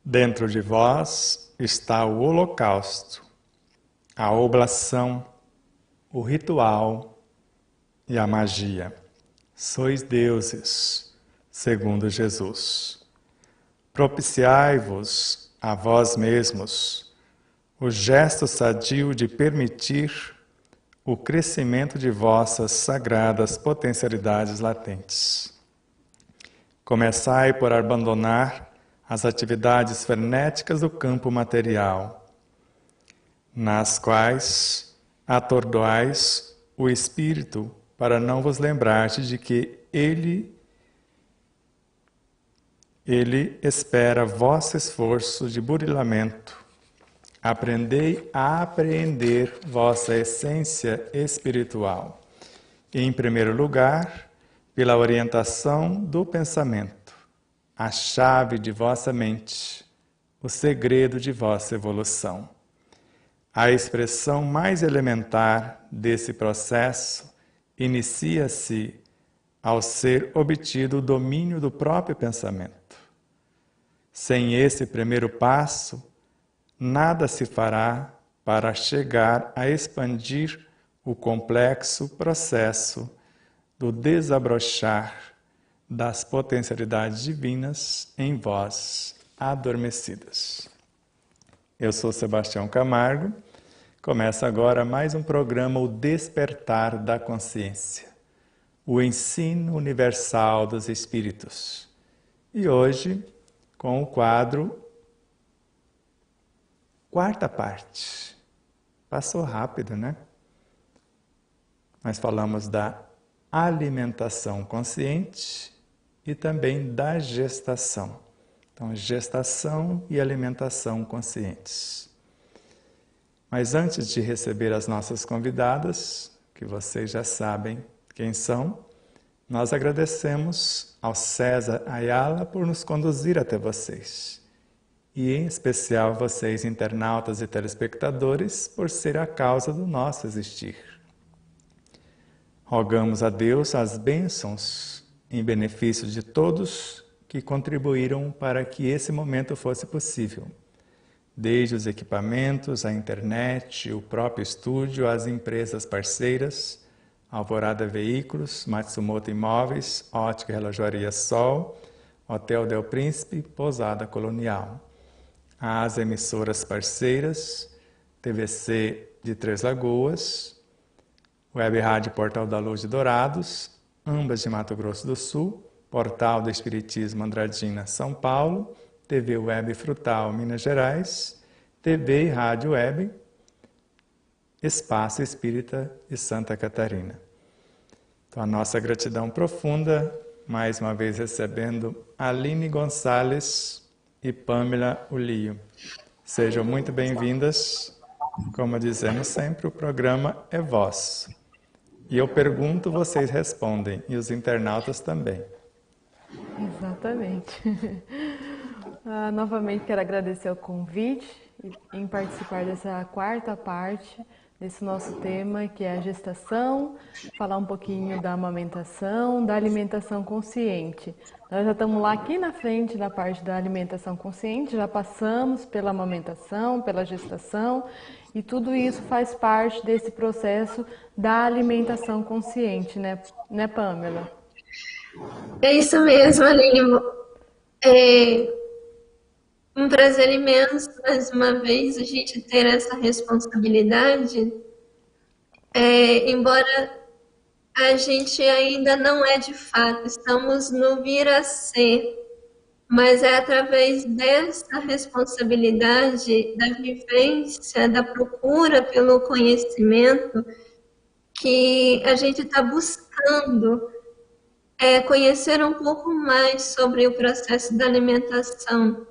Dentro de vós está o holocausto, a oblação, o ritual e a magia. Sois deuses, segundo Jesus. Propiciai-vos a vós mesmos o gesto sadio de permitir o crescimento de vossas sagradas potencialidades latentes. Começai por abandonar as atividades frenéticas do campo material, nas quais atordoais o espírito para não vos lembrardes de que ele espera vosso esforço de burilamento. Aprendei a apreender vossa essência espiritual. E, em primeiro lugar, pela orientação do pensamento, a chave de vossa mente, o segredo de vossa evolução. A expressão mais elementar desse processo inicia-se ao ser obtido o domínio do próprio pensamento. Sem esse primeiro passo, nada se fará para chegar a expandir o complexo processo do desabrochar das potencialidades divinas em vós adormecidas. Eu sou Sebastião Camargo. Começa agora mais um programa, O Despertar da Consciência, o ensino universal dos espíritos. E hoje, com o quadro Quarta Parte. Passou rápido, né? Nós falamos da alimentação consciente e também da gestação. Então, gestação e alimentação conscientes. Mas antes de receber as nossas convidadas, que vocês já sabem quem são, nós agradecemos ao César Ayala por nos conduzir até vocês. E em especial vocês, internautas e telespectadores, por ser a causa do nosso existir. Rogamos a Deus as bênçãos em benefício de todos que contribuíram para que esse momento fosse possível. Desde os equipamentos, a internet, o próprio estúdio, as empresas parceiras, Alvorada Veículos, Matsumoto Imóveis, Ótica e Relojoaria Sol, Hotel Del Príncipe, Pousada Colonial. As emissoras parceiras, TVC de Três Lagoas, Web Rádio Portal da Luz de Dourados, ambas de Mato Grosso do Sul, Portal do Espiritismo Andradina, São Paulo, TV Web Frutal, Minas Gerais, TV e Rádio Web, Espaço Espírita de Santa Catarina. Então, a nossa gratidão profunda, mais uma vez recebendo Aline Gonçalves e Pamela Ulio. Sejam muito bem-vindas. Como dizemos sempre, o programa é vosso. E eu pergunto, vocês respondem, e os internautas também. Exatamente. Novamente quero agradecer o convite em participar dessa quarta parte desse nosso tema, que é a gestação, falar um pouquinho da amamentação, da alimentação consciente. Nós já estamos lá aqui na frente da parte da alimentação consciente, já passamos pela amamentação, pela gestação, e tudo isso faz parte desse processo da alimentação consciente, né Pamela? É isso mesmo, Aline. É um prazer imenso, mais uma vez, a gente ter essa responsabilidade. Embora a gente ainda não é de fato, estamos no vir a ser, mas é através dessa responsabilidade, da vivência, da procura pelo conhecimento, que a gente está buscando conhecer um pouco mais sobre o processo da alimentação.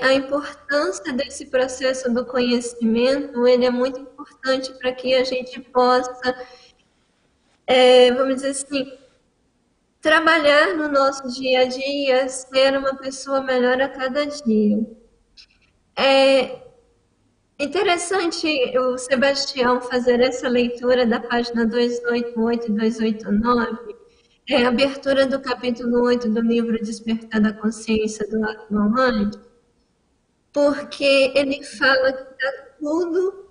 A importância desse processo do conhecimento, ele é muito importante para que a gente possa, vamos dizer assim, trabalhar no nosso dia a dia, ser uma pessoa melhor a cada dia. É interessante o Sebastião fazer essa leitura da página 288 e 289, É a abertura do capítulo 8 do livro Despertar da Consciência do Atman, porque ele fala que está tudo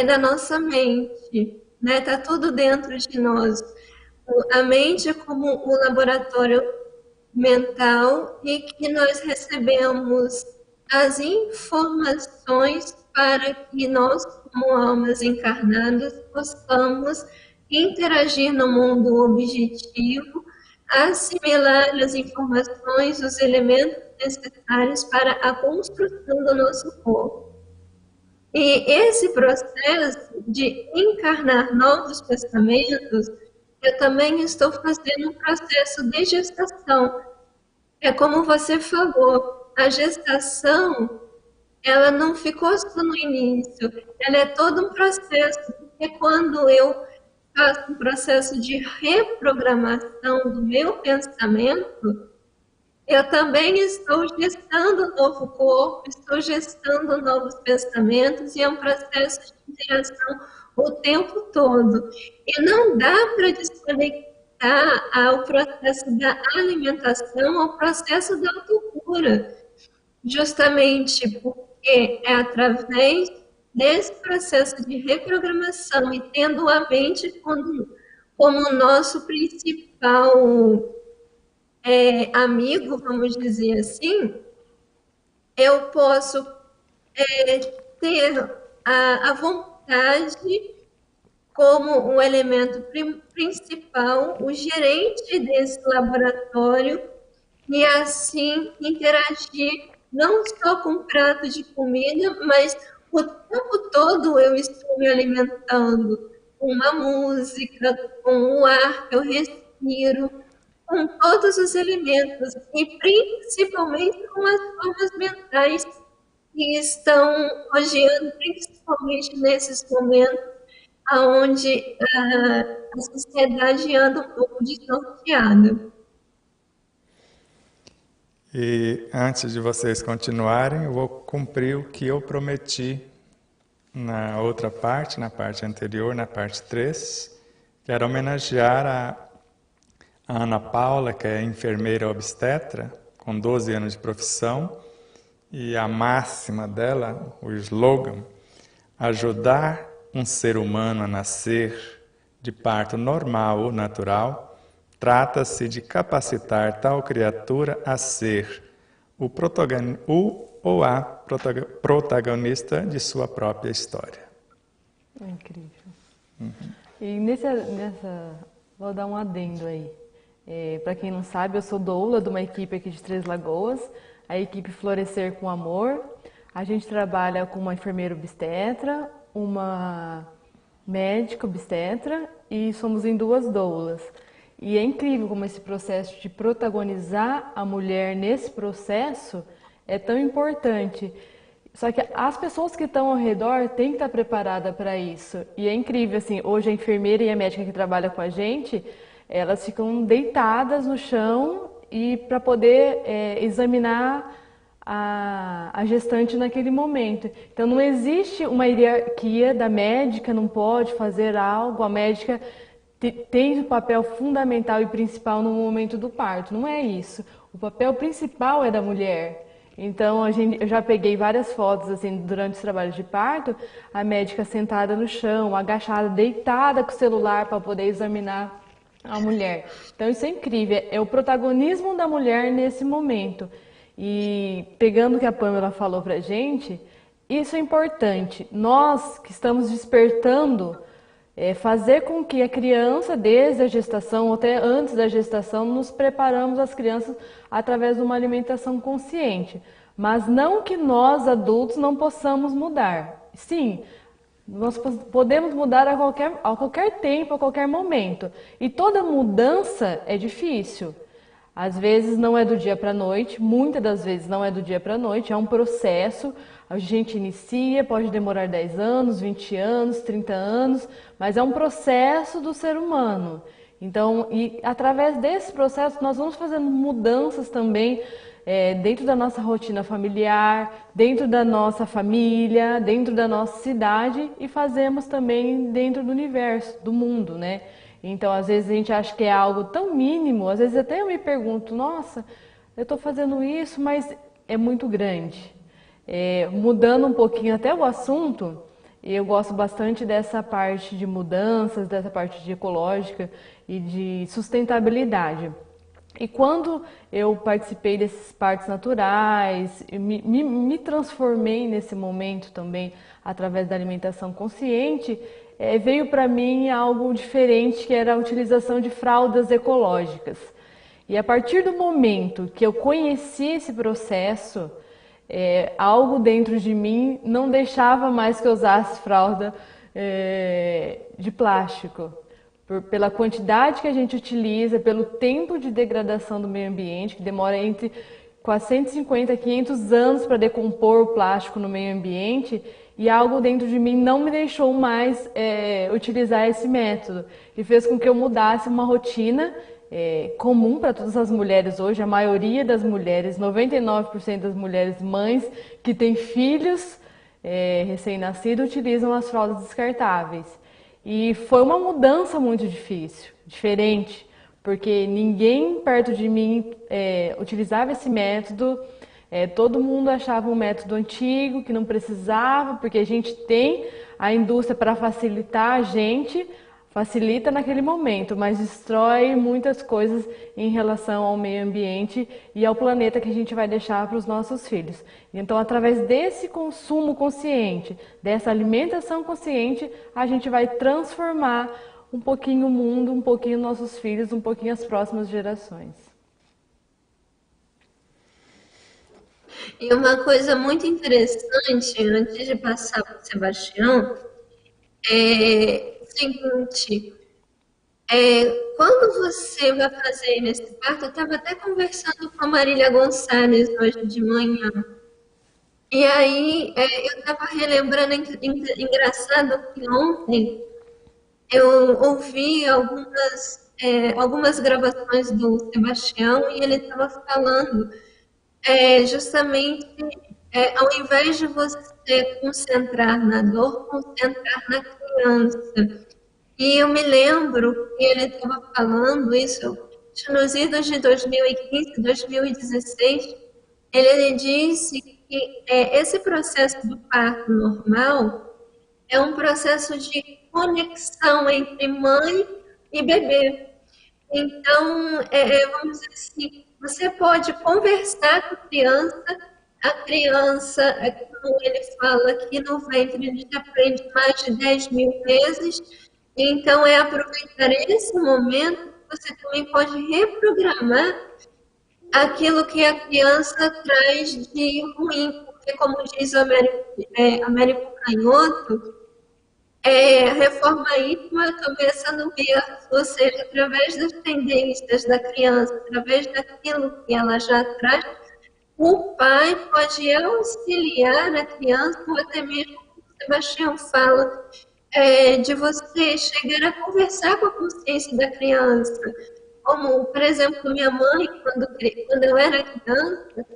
na nossa mente, né? Está tudo dentro de nós. A mente é como um laboratório mental e que nós recebemos as informações para que nós, como almas encarnadas, possamos interagir no mundo objetivo, assimilar as informações, os elementos necessários para a construção do nosso corpo. E esse processo de encarnar novos pensamentos, eu também estou fazendo um processo de gestação. É como você falou, a gestação, ela não ficou só no início, ela é todo um processo, porque quando eu faço um processo de reprogramação do meu pensamento, eu também estou gestando um novo corpo, estou gestando novos pensamentos e é um processo de interação o tempo todo. E não dá para desconectar ao processo da alimentação, ao processo da autocura, justamente porque é através desse processo de reprogramação e tendo a mente como nosso principal amigo, vamos dizer assim, eu posso ter a vontade como um elemento principal, o gerente desse laboratório, e assim interagir não só com prato de comida, mas o tempo todo eu estou me alimentando com uma música, com o ar que eu respiro, com todos os elementos e principalmente com as formas mentais que estão rodeando, principalmente nesses momentos onde a sociedade anda um pouco desnorteada. E antes de vocês continuarem, eu vou cumprir o que eu prometi na outra parte, na parte anterior, na parte 3, que era homenagear a Ana Paula, que é enfermeira obstetra, com 12 anos de profissão, e a máxima dela, o slogan, ajudar um ser humano a nascer de parto normal ou natural, trata-se de capacitar tal criatura a ser o ou a protagonista de sua própria história. É incrível. E vou dar um adendo aí. Para quem não sabe, eu sou doula de uma equipe aqui de Três Lagoas, a equipe Florescer com Amor. A gente trabalha com uma enfermeira obstetra, uma médica obstetra e somos em 2 doulas. E é incrível como esse processo de protagonizar a mulher nesse processo é tão importante. Só que as pessoas que estão ao redor têm que estar preparadas para isso. E é incrível, assim, hoje a enfermeira e a médica que trabalha com a gente, elas ficam deitadas no chão e para poder examinar a gestante naquele momento. Então não existe uma hierarquia da médica, não pode fazer algo, a médica tem um papel fundamental e principal no momento do parto. Não é isso. O papel principal é da mulher. Então eu já peguei várias fotos assim durante os trabalhos de parto, a médica sentada no chão, agachada, deitada com o celular para poder examinar a mulher. Então isso é incrível, é o protagonismo da mulher nesse momento. E pegando o que a Pamela falou pra gente, isso é importante. Nós que estamos despertando, fazer com que a criança, desde a gestação ou até antes da gestação, nos preparamos as crianças através de uma alimentação consciente. Mas não que nós, adultos, não possamos mudar. Sim, nós podemos mudar a qualquer tempo, a qualquer momento. E toda mudança é difícil. Às vezes não é do dia para a noite, muitas das vezes não é do dia para a noite, é um processo. A gente inicia, pode demorar 10 anos, 20 anos, 30 anos, mas é um processo do ser humano. Então, e através desse processo nós vamos fazendo mudanças também dentro da nossa rotina familiar, dentro da nossa família, dentro da nossa cidade e fazemos também dentro do universo, do mundo, né? Então, às vezes a gente acha que é algo tão mínimo, às vezes até eu me pergunto, nossa, eu estou fazendo isso, mas é muito grande. Mudando um pouquinho até o assunto, eu gosto bastante dessa parte de mudanças, dessa parte de ecológica e de sustentabilidade. E quando eu participei desses parques naturais, me transformei nesse momento também através da alimentação consciente, veio para mim algo diferente, que era a utilização de fraldas ecológicas. E a partir do momento que eu conheci esse processo, algo dentro de mim não deixava mais que eu usasse fralda de plástico. Pela quantidade que a gente utiliza, pelo tempo de degradação do meio ambiente, que demora entre 450 e 500 anos para decompor o plástico no meio ambiente, e algo dentro de mim não me deixou mais utilizar esse método, e fez com que eu mudasse uma rotina comum para todas as mulheres hoje. A maioria das mulheres, 99% das mulheres mães que têm filhos recém-nascidos, utilizam as fraldas descartáveis. E foi uma mudança muito difícil, diferente, porque ninguém perto de mim utilizava esse método, todo mundo achava um método antigo, que não precisava, porque a gente tem a indústria para facilitar a gente, facilita naquele momento, mas destrói muitas coisas em relação ao meio ambiente e ao planeta que a gente vai deixar para os nossos filhos. Então, através desse consumo consciente, dessa alimentação consciente, a gente vai transformar um pouquinho o mundo, um pouquinho nossos filhos, um pouquinho as próximas gerações. E uma coisa muito interessante, antes de passar para o Sebastião, é o seguinte, quando você vai fazer nesse parto, eu estava até conversando com a Marília Gonçalves hoje de manhã, e aí eu estava relembrando, engraçado que ontem eu ouvi algumas gravações do Sebastião e ele estava falando justamente ao invés de você concentrar na dor, concentrar na criança. E eu me lembro que ele estava falando isso nos idos de 2015, 2016. Ele disse que esse processo do parto normal é um processo de conexão entre mãe e bebê. Então, vamos dizer assim, você pode conversar com a criança, como ele fala aqui no ventre, a gente aprende mais de 10 mil vezes, então aproveitar esse momento, você também pode reprogramar aquilo que a criança traz de ruim, porque como diz o Américo Canhoto, reforma íntima, a cabeça no berço, ou seja, através das tendências da criança, através daquilo que ela já traz, o pai pode auxiliar a criança, ou até mesmo, como o Sebastião fala, de você chegar a conversar com a consciência da criança. Como, por exemplo, minha mãe, quando eu era criança,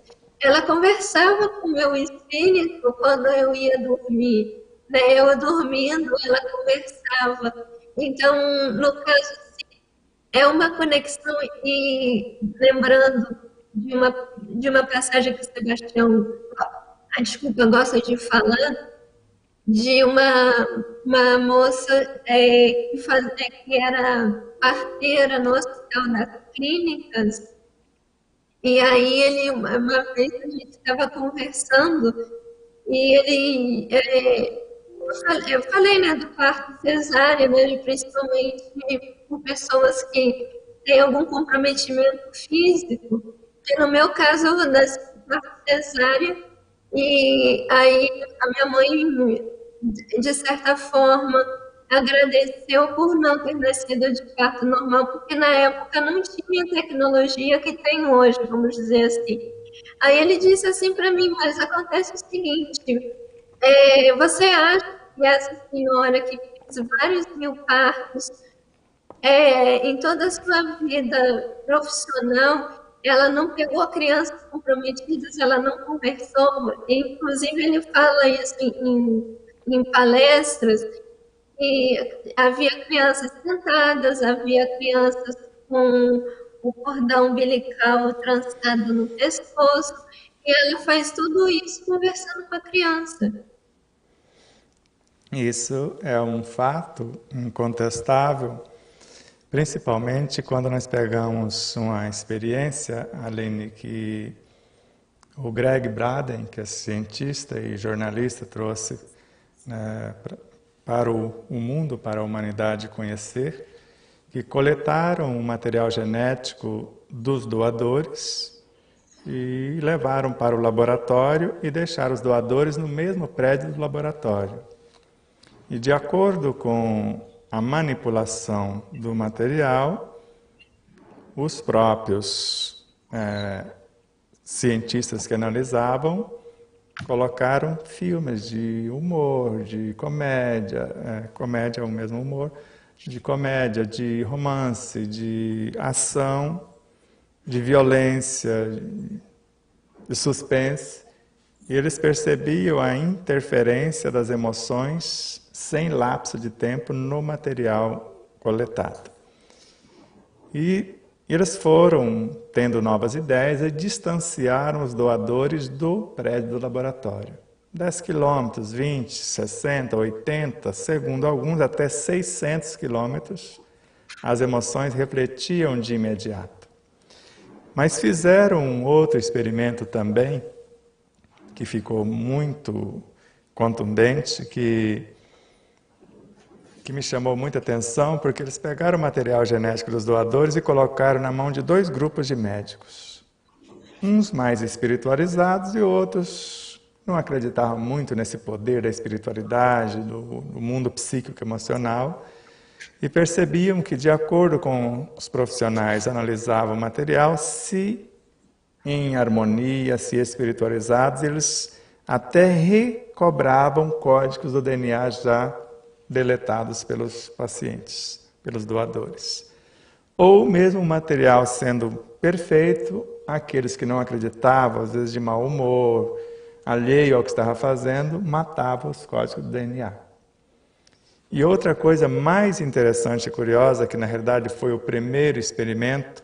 ela conversava com o meu espírito quando eu ia dormir. Eu dormindo, ela conversava. Então, no caso, é uma conexão, e lembrando de uma passagem que o Sebastião, desculpa, gosta de falar, de uma moça que era parteira no Hospital das Clínicas, e aí uma vez a gente estava conversando, e eu falei, né, do parto cesárea, né, principalmente por pessoas que têm algum comprometimento físico, que no meu caso eu nasci parto cesárea, e aí a minha mãe, de certa forma, agradeceu por não ter nascido de parto normal, porque na época não tinha a tecnologia que tem hoje, vamos dizer assim. Aí ele disse assim para mim, mas acontece o seguinte, você acha que essa senhora que fez vários mil partos em toda a sua vida profissional, ela não pegou crianças comprometidas, ela não conversou, inclusive ele fala isso em palestras, E havia crianças sentadas, havia crianças com o cordão umbilical trançado no pescoço, e ela faz tudo isso conversando com a criança. Isso é um fato incontestável, principalmente quando nós pegamos uma experiência, Aline, que o Greg Braden, que é cientista e jornalista, trouxe, né, para o mundo, para a humanidade conhecer, que coletaram o material genético dos doadores e levaram para o laboratório e deixaram os doadores no mesmo prédio do laboratório. E de acordo com a manipulação do material, os próprios cientistas que analisavam colocaram filmes de humor, de comédia, comédia é o mesmo humor, de comédia, de romance, de ação, de violência, de suspense, e eles percebiam a interferência das emoções sem lapso de tempo no material coletado. E eles foram tendo novas ideias e distanciaram os doadores do prédio do laboratório. 10 quilômetros, 20, 60, 80, segundo alguns, até 600 quilômetros, as emoções refletiam de imediato. Mas fizeram um outro experimento também, que ficou muito contundente, que me chamou muita atenção, porque eles pegaram o material genético dos doadores e colocaram na mão de 2 grupos de médicos. Uns mais espiritualizados e outros não acreditavam muito nesse poder da espiritualidade, do mundo psíquico emocional, e percebiam que, de acordo com os profissionais analisavam o material, se em harmonia, se espiritualizados, eles até recobravam códigos do DNA já deletados pelos pacientes, pelos doadores. Ou mesmo o material sendo perfeito, aqueles que não acreditavam, às vezes de mau humor, alheio ao que estava fazendo, matavam os códigos do DNA. E outra coisa mais interessante e curiosa, que na realidade foi o primeiro experimento,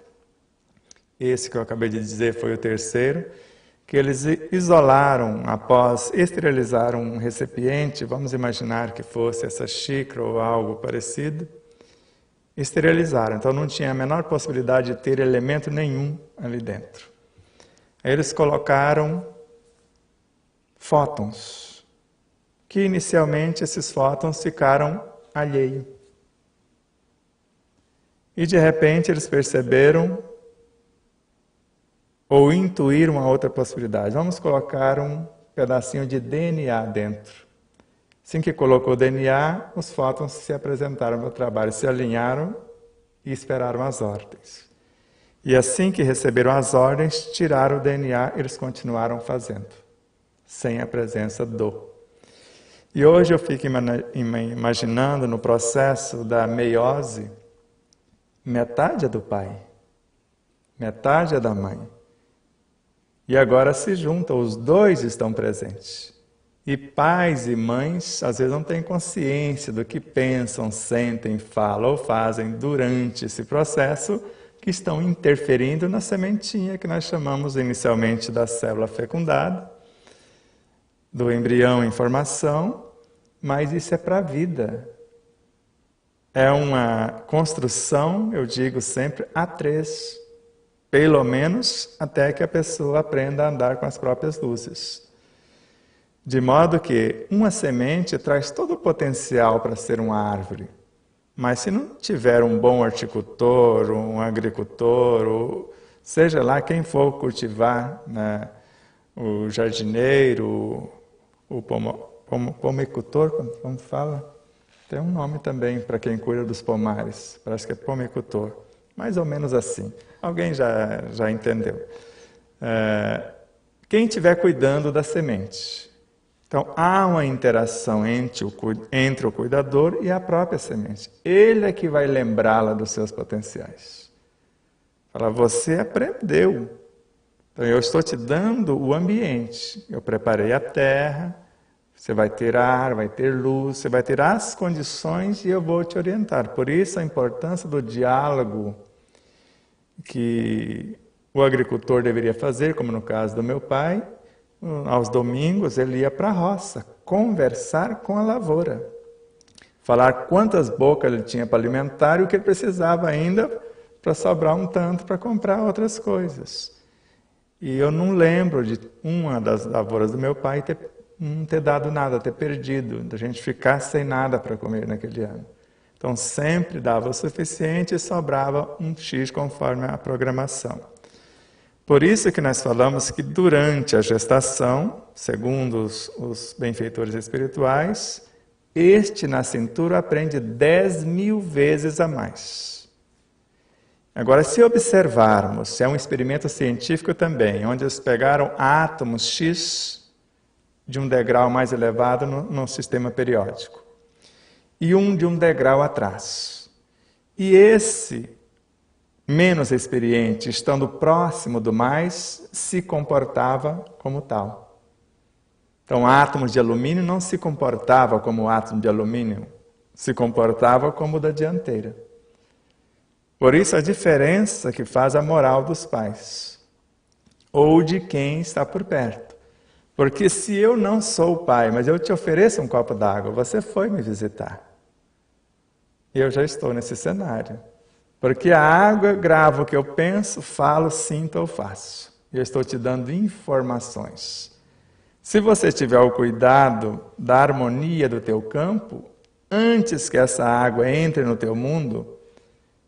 esse que eu acabei de dizer foi o terceiro, que eles isolaram, após esterilizar um recipiente, vamos imaginar que fosse essa xícara ou algo parecido, esterilizaram, então não tinha a menor possibilidade de ter elemento nenhum ali dentro. Aí eles colocaram fótons, que inicialmente esses fótons ficaram alheios. E de repente eles perceberam ou intuir uma outra possibilidade. Vamos colocar um pedacinho de DNA dentro. Assim que colocou o DNA, os fótons se apresentaram ao meu trabalho, se alinharam e esperaram as ordens. E assim que receberam as ordens, tiraram o DNA, eles continuaram fazendo, sem a presença do. E hoje eu fico imaginando no processo da meiose, metade é do pai, metade é da mãe. E agora se juntam, os dois estão presentes. E pais e mães, às vezes, não têm consciência do que pensam, sentem, falam ou fazem durante esse processo, que estão interferindo na sementinha que nós chamamos inicialmente da célula fecundada, do embrião em formação, mas isso é para a vida. É uma construção, eu digo sempre, a 3. Pelo menos até que a pessoa aprenda a andar com as próprias luzes. De modo que uma semente traz todo o potencial para ser uma árvore. Mas se não tiver um bom horticultor, um agricultor, ou seja lá quem for cultivar, né, o jardineiro, o pomicultor, como fala? Tem um nome também para quem cuida dos pomares, parece que é pomicultor. Mais ou menos assim. Alguém já entendeu. Quem estiver cuidando da semente. Então, há uma interação entre o cuidador e a própria semente. Ele é que vai lembrá-la dos seus potenciais. Fala, você aprendeu. Então, eu estou te dando o ambiente. Eu preparei a terra, Você vai ter ar, vai ter luz, você vai ter as condições e eu vou te orientar. Por isso a importância do diálogo que o agricultor deveria fazer, como no caso do meu pai, aos domingos ele ia para a roça, conversar com a lavoura. Falar quantas bocas ele tinha para alimentar e o que ele precisava ainda para sobrar um tanto para comprar outras coisas. E eu não lembro de uma das lavouras do meu pai não ter dado nada, ter perdido, da gente ficar sem nada para comer naquele ano. Então sempre dava o suficiente e sobrava um X conforme a programação. Por isso que nós falamos que durante a gestação, segundo os benfeitores espirituais, este na cintura aprende 10.000 vezes a mais. Agora, se observarmos, se é um experimento científico também, onde eles pegaram átomos X de um degrau mais elevado no sistema periódico e um de um degrau atrás. E esse menos experiente, estando próximo do mais, se comportava como tal. Então, átomos de alumínio não se comportava como o átomo de alumínio, se comportava como o da dianteira. Por isso a diferença que faz a moral dos pais, ou de quem está por perto. Porque se eu não sou o pai, mas eu te ofereço um copo d'água, você foi me visitar. E eu já estou nesse cenário. Porque a água grava o que eu penso, falo, sinto ou faço. Eu estou te dando informações. Se você tiver o cuidado da harmonia do teu campo, antes que essa água entre no teu mundo,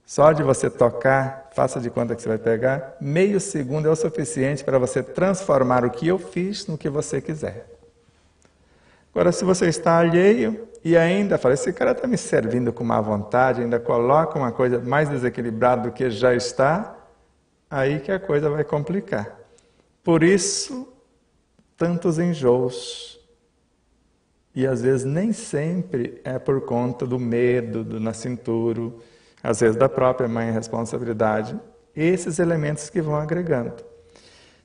só de você tocar, faça de conta que você vai pegar, meio segundo é o suficiente para você transformar o que eu fiz no que você quiser. Agora, se você está alheio e ainda fala, esse cara está me servindo com má vontade, ainda coloca uma coisa mais desequilibrada do que já está, aí que a coisa vai complicar. Por isso, tantos enjoos. E às vezes nem sempre é por conta do medo, do nascituro, às vezes da própria mãe, responsabilidade, esses elementos que vão agregando.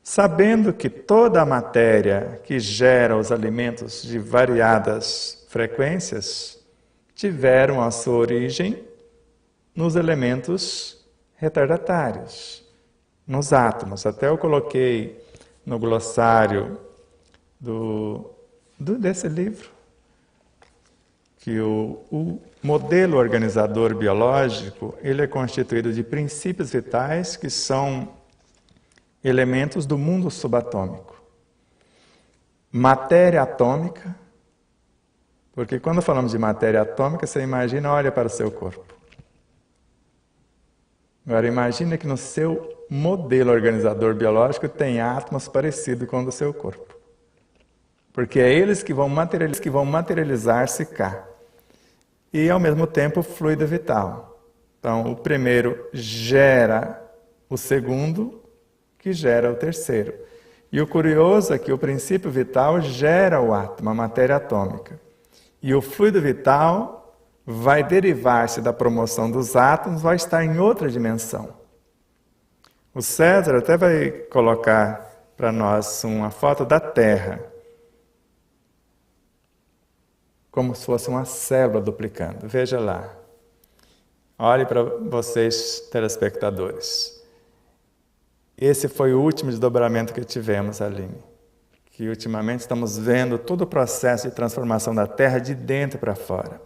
Sabendo que toda a matéria que gera os alimentos de variadas frequências tiveram a sua origem nos elementos retardatários, nos átomos. Até eu coloquei no glossário desse livro, que o modelo organizador biológico, ele é constituído de princípios vitais que são elementos do mundo subatômico. Matéria atômica, porque quando falamos de matéria atômica, você imagina, olha para o seu corpo. Agora imagina que no seu modelo organizador biológico tem átomos parecidos com o do seu corpo. Porque é eles que vão materializar-se cá. E, ao mesmo tempo, o fluido vital. Então, o primeiro gera o segundo, que gera o terceiro. E o curioso é que o princípio vital gera o átomo, a matéria atômica. E o fluido vital vai derivar-se da promoção dos átomos, vai estar em outra dimensão. O César até vai colocar para nós uma foto da Terra, como se fosse uma célula duplicando. Veja lá. Olhe para vocês, telespectadores. Esse foi o último desdobramento que tivemos, Aline. Que ultimamente estamos vendo todo o processo de transformação da Terra de dentro para fora.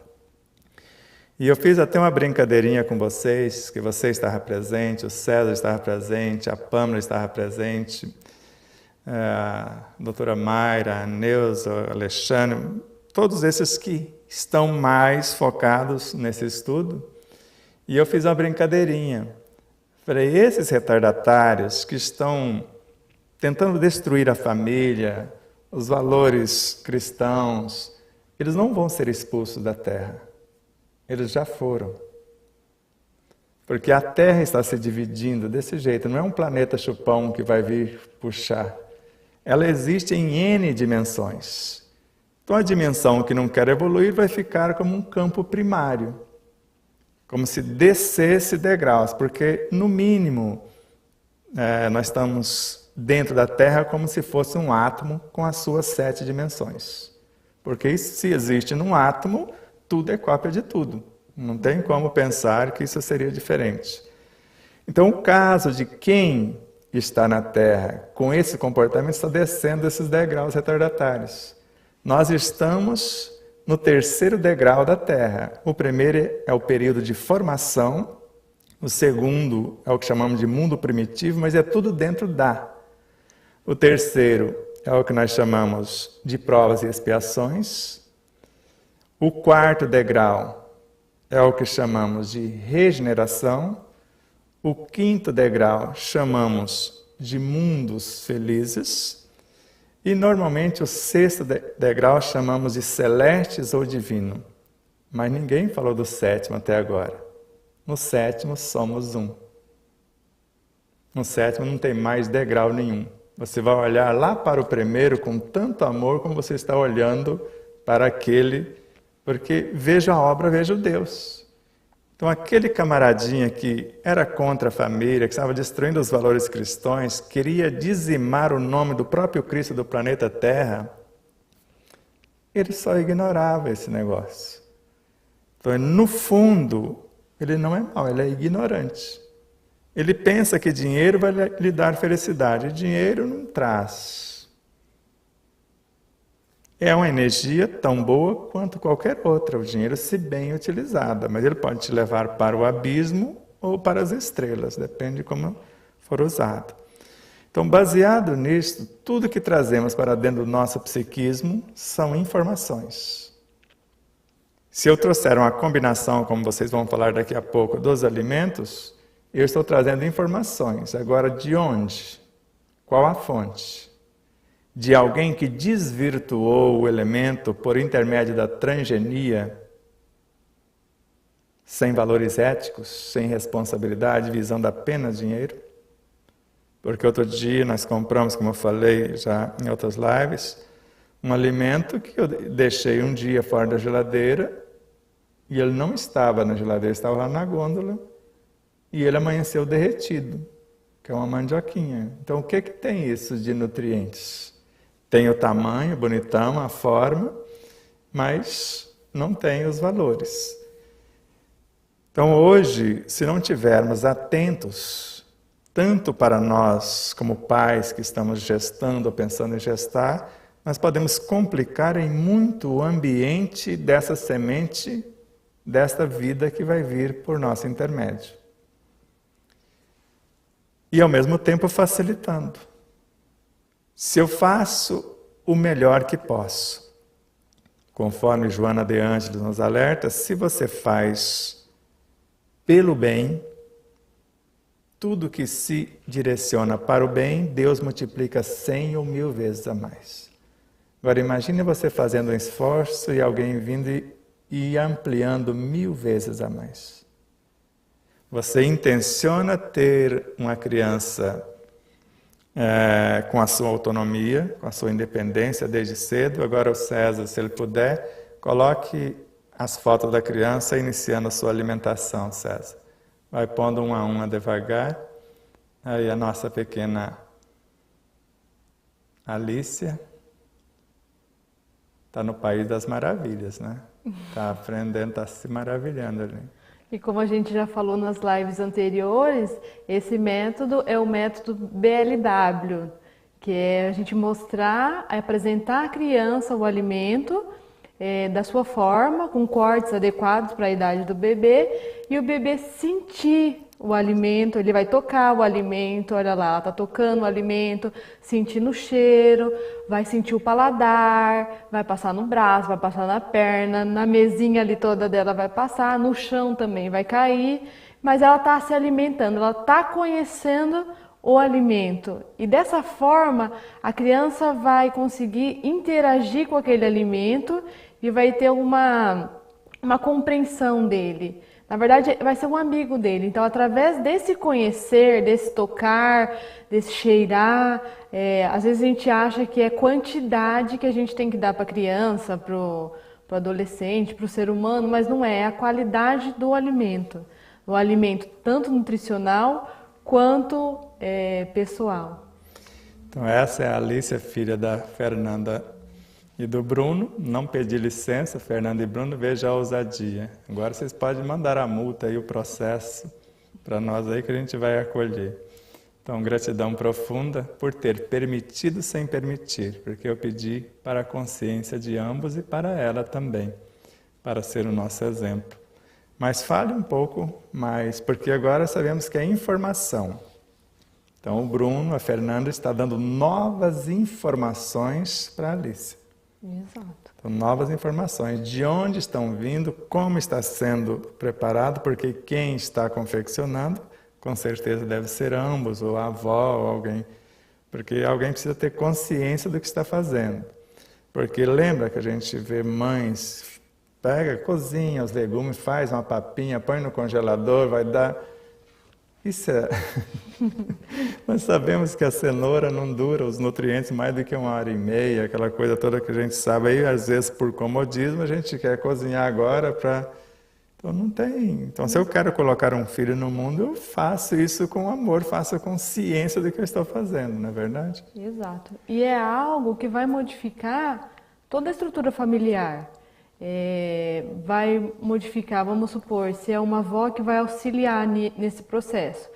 E eu fiz até uma brincadeirinha com vocês, que você estava presente, o César estava presente, a Pâmela estava presente, a doutora Mayra, a Neuza, a Alexandre, todos esses que estão mais focados nesse estudo. E eu fiz uma brincadeirinha. Falei, esses retardatários que estão tentando destruir a família, os valores cristãos, eles não vão ser expulsos da Terra. Eles já foram. Porque a Terra está se dividindo desse jeito. Não é um planeta chupão que vai vir puxar. Ela existe em N dimensões. Então a dimensão que não quer evoluir vai ficar como um campo primário. Como se descesse degraus. Porque, no mínimo, nós estamos dentro da Terra como se fosse um átomo com as suas 7 dimensões. Porque se existe num átomo, tudo é cópia de tudo. Não tem como pensar que isso seria diferente. Então, o caso de quem está na Terra com esse comportamento está descendo esses degraus retardatários. Nós estamos no terceiro degrau da Terra. O primeiro é o período de formação, o segundo é o que chamamos de mundo primitivo, mas é tudo dentro da. O terceiro é o que nós chamamos de provas e expiações. O quarto degrau é o que chamamos de regeneração. O quinto degrau chamamos de mundos felizes. E normalmente o sexto degrau chamamos de celestes ou divino. Mas ninguém falou do sétimo até agora. No sétimo somos um. No sétimo não tem mais degrau nenhum. Você vai olhar lá para o primeiro com tanto amor como você está olhando para aquele, porque vejo a obra, vejo Deus. Então aquele camaradinha que era contra a família, que estava destruindo os valores cristãos, queria dizimar o nome do próprio Cristo do planeta Terra, ele só ignorava esse negócio. Então, no fundo, ele não é mau, ele é ignorante. Ele pensa que dinheiro vai lhe dar felicidade. Dinheiro não traz. É uma energia tão boa quanto qualquer outra, o dinheiro, se bem utilizada. Mas ele pode te levar para o abismo ou para as estrelas, depende de como for usado. Então, baseado nisso, tudo que trazemos para dentro do nosso psiquismo são informações. Se eu trouxer uma combinação, como vocês vão falar daqui a pouco, dos alimentos, eu estou trazendo informações. Agora, de onde? Qual a fonte? De alguém que desvirtuou o elemento por intermédio da transgenia, sem valores éticos, sem responsabilidade, visando apenas dinheiro? Porque outro dia nós compramos, como eu falei já em outras lives, um alimento que eu deixei um dia fora da geladeira e ele não estava na geladeira, estava lá na gôndola e ele amanheceu derretido, que é uma mandioquinha. Então o que tem isso de nutrientes? Tem o tamanho, bonitão, a forma, mas não tem os valores. Então hoje, se não tivermos atentos, tanto para nós como pais que estamos gestando ou pensando em gestar, nós podemos complicar em muito o ambiente dessa semente, desta vida que vai vir por nosso intermédio. E ao mesmo tempo facilitando. Se eu faço o melhor que posso, conforme Joana de Ângeles nos alerta, se você faz pelo bem, tudo que se direciona para o bem, Deus multiplica 100 ou 1000 vezes a mais. Agora imagine você fazendo um esforço e alguém vindo e ampliando 1000 vezes a mais. Você intenciona ter uma criança com a sua autonomia, com a sua independência desde cedo. Agora o César, se ele puder, coloque as fotos da criança iniciando a sua alimentação, César. Vai pondo uma devagar. Aí a nossa pequena Alícia está no País das Maravilhas, né? Está aprendendo, está se maravilhando ali. E como a gente já falou nas lives anteriores, esse método é o método BLW, que é a gente mostrar, apresentar à criança o alimento da sua forma, com cortes adequados para a idade do bebê, e o bebê sentir o alimento, ele vai tocar o alimento, olha lá, ela está tocando o alimento, sentindo o cheiro, vai sentir o paladar, vai passar no braço, vai passar na perna, na mesinha ali toda dela vai passar, no chão também vai cair, mas ela está se alimentando, ela está conhecendo o alimento. E dessa forma, a criança vai conseguir interagir com aquele alimento e vai ter uma compreensão dele. Na verdade, vai ser um amigo dele. Então, através desse conhecer, desse tocar, desse cheirar, às vezes a gente acha que é quantidade que a gente tem que dar para a criança, para o adolescente, para o ser humano, mas não é. É a qualidade do alimento. O alimento tanto nutricional quanto pessoal. Então, essa é a Alícia, filha da Fernanda E do Bruno, não pedi licença, Fernando e Bruno, veja a ousadia. Agora vocês podem mandar a multa e o processo para nós aí que a gente vai acolher. Então, gratidão profunda por ter permitido sem permitir, porque eu pedi para a consciência de ambos e para ela também, para ser o nosso exemplo. Mas fale um pouco mais, porque agora sabemos que é informação. Então, o Bruno, a Fernanda, está dando novas informações para a Alice. Exato. Então, novas informações, de onde estão vindo, como está sendo preparado, porque quem está confeccionando, com certeza deve ser ambos, ou a avó, ou alguém, porque alguém precisa ter consciência do que está fazendo. Porque lembra que a gente vê mães, pega, cozinha os legumes, faz uma papinha, põe no congelador, vai dar... Isso é... Nós sabemos que a cenoura não dura os nutrientes mais do que 1h30, aquela coisa toda que a gente sabe. Aí, às vezes, por comodismo, a gente quer cozinhar agora para... Então, não tem. Então, se eu quero colocar um filho no mundo, eu faço isso com amor, faço com ciência do que eu estou fazendo, não é verdade? Exato. E é algo que vai modificar toda a estrutura familiar. Vai modificar, vamos supor, se é uma avó que vai auxiliar nesse processo.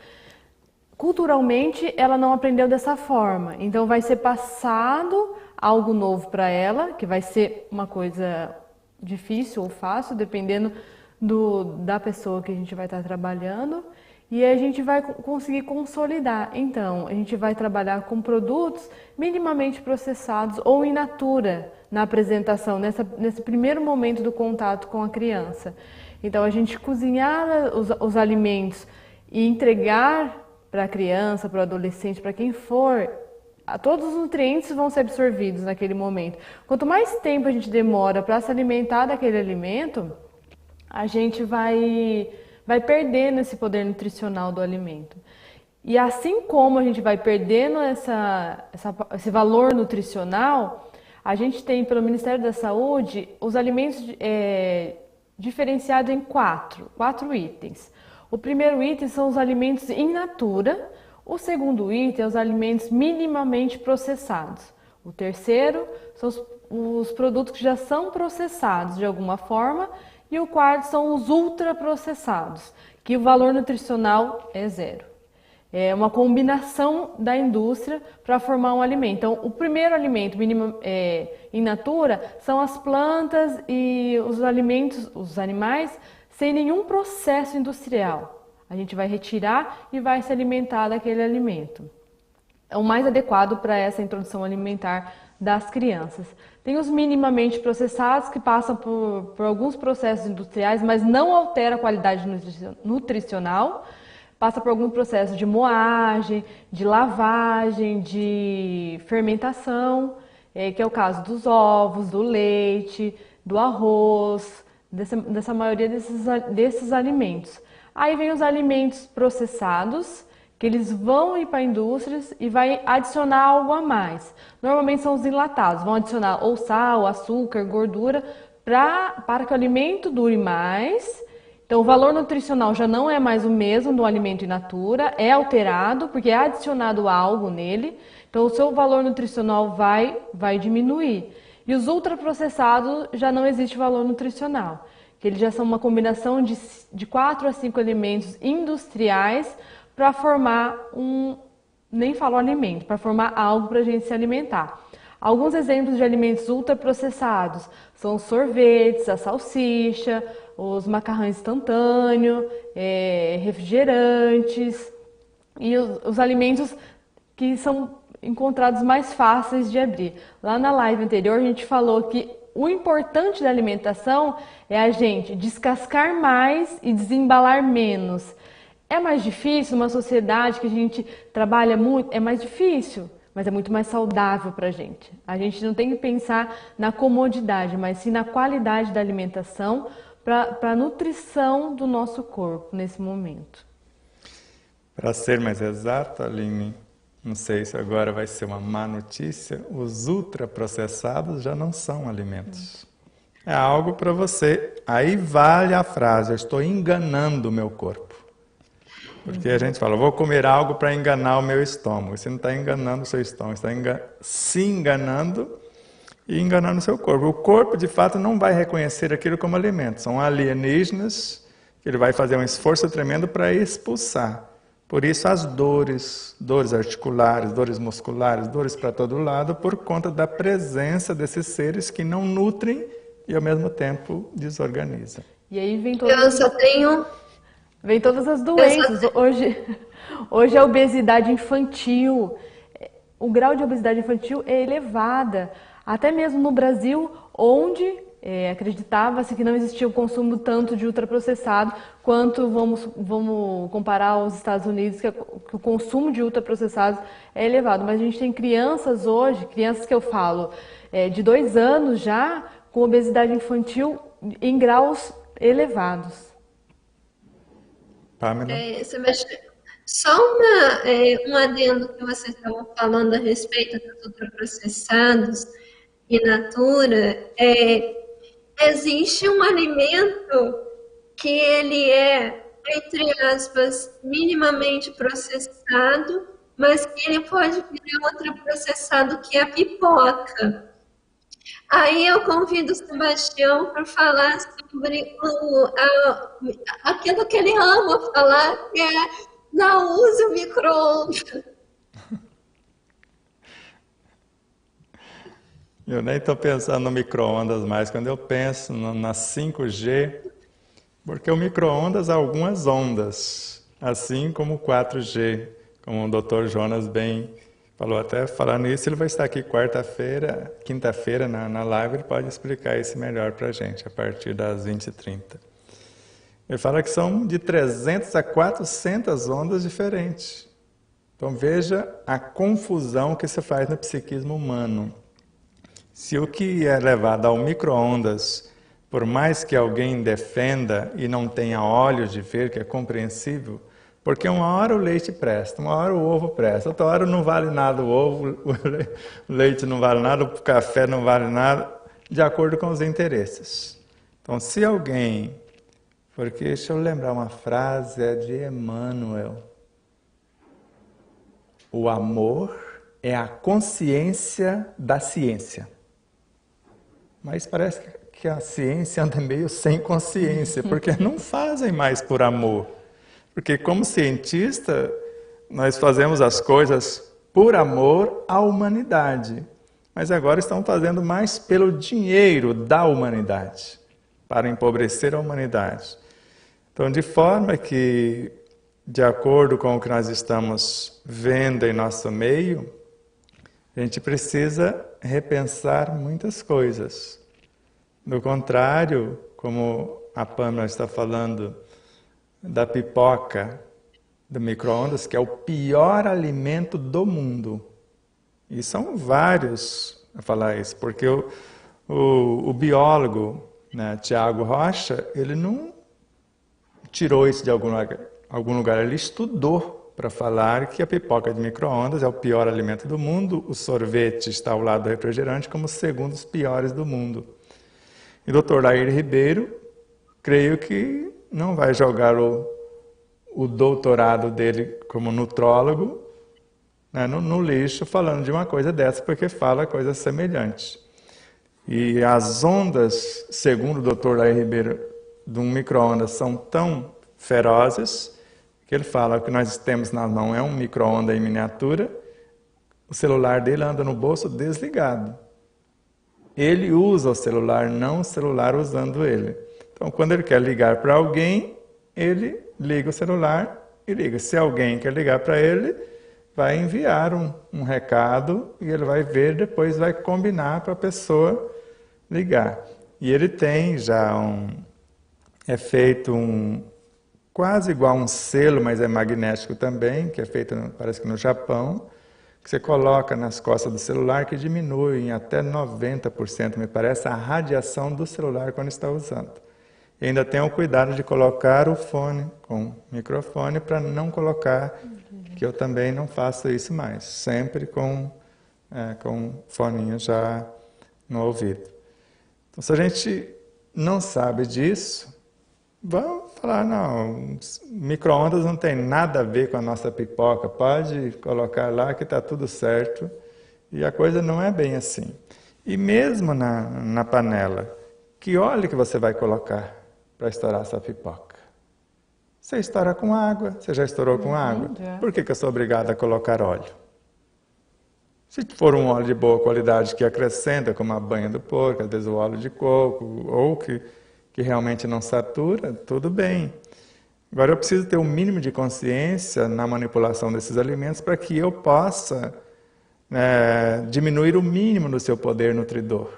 Culturalmente, ela não aprendeu dessa forma, então vai ser passado algo novo para ela, que vai ser uma coisa difícil ou fácil, dependendo da pessoa que a gente vai estar trabalhando, e a gente vai conseguir consolidar. Então, a gente vai trabalhar com produtos minimamente processados ou in natura na apresentação, nesse primeiro momento do contato com a criança. Então, a gente cozinhar os alimentos e entregar para a criança, para o adolescente, para quem for, todos os nutrientes vão ser absorvidos naquele momento. Quanto mais tempo a gente demora para se alimentar daquele alimento, a gente vai perdendo esse poder nutricional do alimento. E assim como a gente vai perdendo esse valor nutricional, a gente tem, pelo Ministério da Saúde, os alimentos diferenciados em quatro itens. O primeiro item são os alimentos in natura, o segundo item é os alimentos minimamente processados. O terceiro são os produtos que já são processados de alguma forma, e o quarto são os ultraprocessados, que o valor nutricional é 0. É uma combinação da indústria para formar um alimento. Então, o primeiro alimento in natura são as plantas e os alimentos, os animais, sem nenhum processo industrial. A gente vai retirar e vai se alimentar daquele alimento. É o mais adequado para essa introdução alimentar das crianças. Tem os minimamente processados, que passam por alguns processos industriais, mas não altera a qualidade nutricional. Passa por algum processo de moagem, de lavagem, de fermentação, que é o caso dos ovos, do leite, do arroz, dessa maioria desses alimentos. Aí vem os alimentos processados, que eles vão ir para indústrias e vai adicionar algo a mais. Normalmente são os enlatados, vão adicionar ou sal, açúcar, gordura, para que o alimento dure mais. Então, o valor nutricional já não é mais o mesmo do alimento in natura, é alterado porque é adicionado algo nele. Então, o seu valor nutricional vai diminuir. E os ultraprocessados já não existe valor nutricional, que eles já são uma combinação de 4 a 5 alimentos industriais para formar nem falo alimento, para formar algo para a gente se alimentar. Alguns exemplos de alimentos ultraprocessados são os sorvetes, a salsicha, os macarrões instantâneos, refrigerantes e os alimentos que são encontrados mais fáceis de abrir. Lá na live anterior a gente falou que o importante da alimentação é a gente descascar mais e desembalar menos. É mais difícil numa sociedade que a gente trabalha muito? É mais difícil, mas é muito mais saudável para a gente. A gente não tem que pensar na comodidade, mas sim na qualidade da alimentação para a nutrição do nosso corpo nesse momento. Para ser mais exato, Aline, não sei se agora vai ser uma má notícia, os ultraprocessados já não são alimentos. É algo para você. Aí vale a frase, eu estou enganando o meu corpo. Porque a gente fala, vou comer algo para enganar o meu estômago. Você não está enganando o seu estômago, está se enganando e enganando o seu corpo. O corpo, de fato, não vai reconhecer aquilo como alimento. São alienígenas que ele vai fazer um esforço tremendo para expulsar. Por isso as dores, dores articulares, dores musculares, dores para todo lado, por conta da presença desses seres que não nutrem e ao mesmo tempo desorganizam. E aí vem Eu só tenho... vem todas as doenças. Hoje a obesidade infantil, o grau de obesidade infantil é elevada. Até mesmo no Brasil, onde acreditava-se que não existia o consumo tanto de ultraprocessado, quanto vamos comparar aos Estados Unidos, que o consumo de ultraprocessados é elevado. Mas a gente tem crianças hoje, crianças que eu falo, de 2 anos já, com obesidade infantil em graus elevados. Pamela? Só um adendo que vocês estavam falando a respeito dos ultraprocessados in natura. Existe um alimento que ele é, entre aspas, minimamente processado, mas que ele pode virar ultraprocessado, que é a pipoca. Aí eu convido o Sebastião para falar sobre aquilo que ele ama falar, que é não use o micro-ondas. Eu nem estou pensando no micro-ondas mais, quando eu penso na 5G, porque o micro-ondas há algumas ondas, assim como o 4G, como o Dr. Jonas bem falou. Até falar nisso, ele vai estar aqui quinta-feira na live, ele pode explicar isso melhor para a gente, a partir das 20h30. Ele fala que são de 300 a 400 ondas diferentes. Então veja a confusão que se faz no psiquismo humano. Se o que é levado ao micro-ondas, por mais que alguém defenda e não tenha olhos de ver, que é compreensível, porque uma hora o leite presta, uma hora o ovo presta, outra hora não vale nada o ovo, o leite não vale nada, o café não vale nada, de acordo com os interesses. Então, se alguém... Porque, deixa eu lembrar uma frase, é de Emmanuel. O amor é a consciência da ciência. Mas parece que a ciência anda meio sem consciência, porque não fazem mais por amor. Porque como cientista, nós fazemos as coisas por amor à humanidade. Mas agora estão fazendo mais pelo dinheiro da humanidade, para empobrecer a humanidade. Então, de forma que, de acordo com o que nós estamos vendo em nosso meio, a gente precisa repensar muitas coisas. Do contrário, como a Pamela está falando da pipoca, do micro-ondas, que é o pior alimento do mundo. E são vários a falar isso, porque o biólogo, né, Tiago Rocha, ele não tirou isso de algum lugar, ele estudou para falar que a pipoca de micro-ondas é o pior alimento do mundo, o sorvete está ao lado do refrigerante como os segundos piores do mundo. E o Dr. Lair Ribeiro, creio que não vai jogar o doutorado dele como nutrólogo, né, no lixo falando de uma coisa dessa, porque fala coisas semelhantes. E as ondas, segundo o Dr. Lair Ribeiro, de um micro-ondas são tão ferozes que ele fala que nós temos na mão é um micro-ondas em miniatura, o celular dele anda no bolso desligado. Ele usa o celular, não o celular usando ele. Então, quando ele quer ligar para alguém, ele liga o celular e liga. Se alguém quer ligar para ele, vai enviar um recado e ele vai ver, depois vai combinar para a pessoa ligar. E ele tem já é feito quase igual um selo, mas é magnético também, que é feito, parece que no Japão, que você coloca nas costas do celular, que diminui em até 90%, me parece, a radiação do celular quando está usando. E ainda tem o cuidado de colocar o fone com microfone para não colocar, que eu também não faço isso mais, sempre com foninho já no ouvido. Então, se a gente não sabe disso, vamos falar, não, micro-ondas não tem nada a ver com a nossa pipoca, pode colocar lá que está tudo certo, e a coisa não é bem assim. E mesmo na panela, que óleo que você vai colocar para estourar essa pipoca? Você estoura com água, você já estourou com água. Já. Por que eu sou obrigado a colocar óleo? Se for um óleo de boa qualidade que acrescenta, como a banha do porco, às vezes o óleo de coco, ou que realmente não satura, tudo bem. Agora eu preciso ter um mínimo de consciência na manipulação desses alimentos para que eu possa diminuir o mínimo do seu poder nutridor.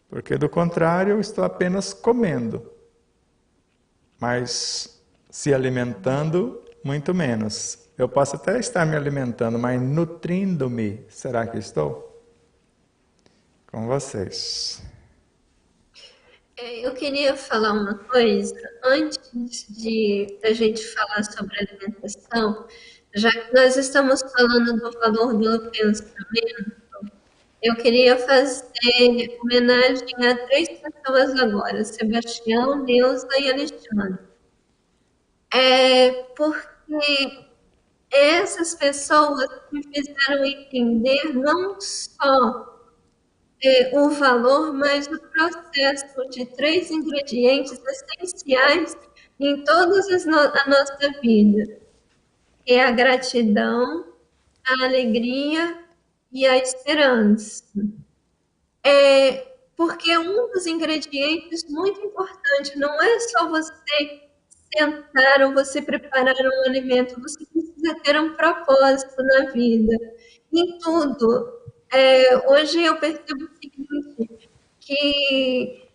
Porque do contrário eu estou apenas comendo, mas se alimentando muito menos. Eu posso até estar me alimentando, mas nutrindo-me, será que estou? Com vocês. Eu queria falar uma coisa antes da gente falar sobre alimentação, já que nós estamos falando do valor do pensamento. Eu queria fazer homenagem a 3 pessoas agora: Sebastião, Neuza e Alexandre. Porque essas pessoas me fizeram entender não só o valor, mas o processo de 3 ingredientes essenciais em toda a nossa vida, que é a gratidão, a alegria e a esperança. Porque um dos ingredientes muito importante não é só você sentar ou você preparar um alimento, você precisa ter um propósito na vida, em tudo. Hoje eu percebo o seguinte, que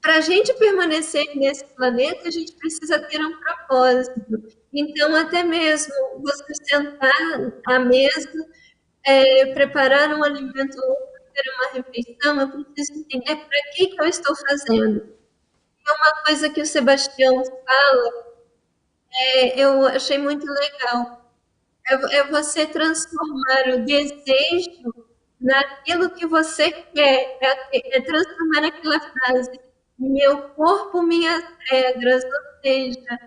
para a gente permanecer nesse planeta, a gente precisa ter um propósito. Então, até mesmo você sentar à mesa, preparar um alimento ou fazer uma refeição, eu preciso entender para que eu estou fazendo. É uma coisa que o Sebastião fala, eu achei muito legal. É você transformar o desejo naquilo que você quer, é transformar aquela frase, meu corpo, minhas regras, ou seja,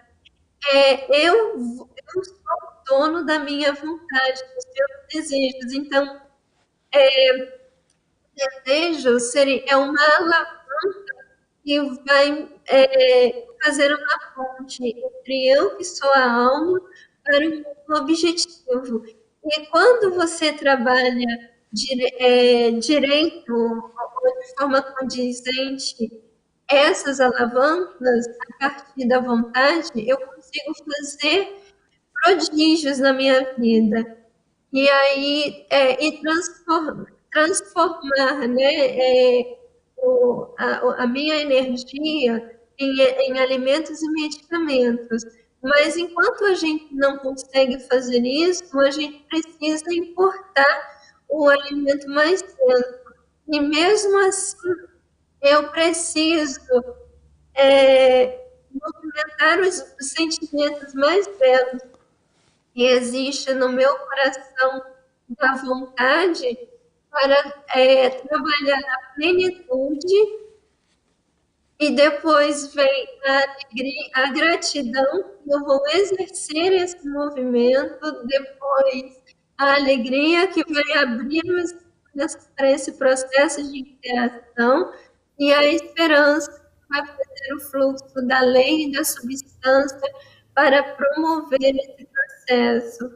eu sou o dono da minha vontade, dos meus desejos. Então, desejo é uma alavanca que vai fazer uma ponte entre eu, que sou a alma, para um objetivo. E quando você trabalha direito ou de forma condizente essas alavancas, a partir da vontade, eu consigo fazer prodígios na minha vida. E aí, transformar, né, a minha energia em alimentos e medicamentos. Mas enquanto a gente não consegue fazer isso, a gente precisa importar o alimento mais denso. E mesmo assim, eu preciso movimentar os sentimentos mais belos que existe no meu coração da vontade para trabalhar a plenitude, e depois vem a alegria, a gratidão, eu vou exercer esse movimento, depois a alegria que vai abrir para esse processo de interação, e a esperança que vai fazer o fluxo da lei e da substância para promover esse processo.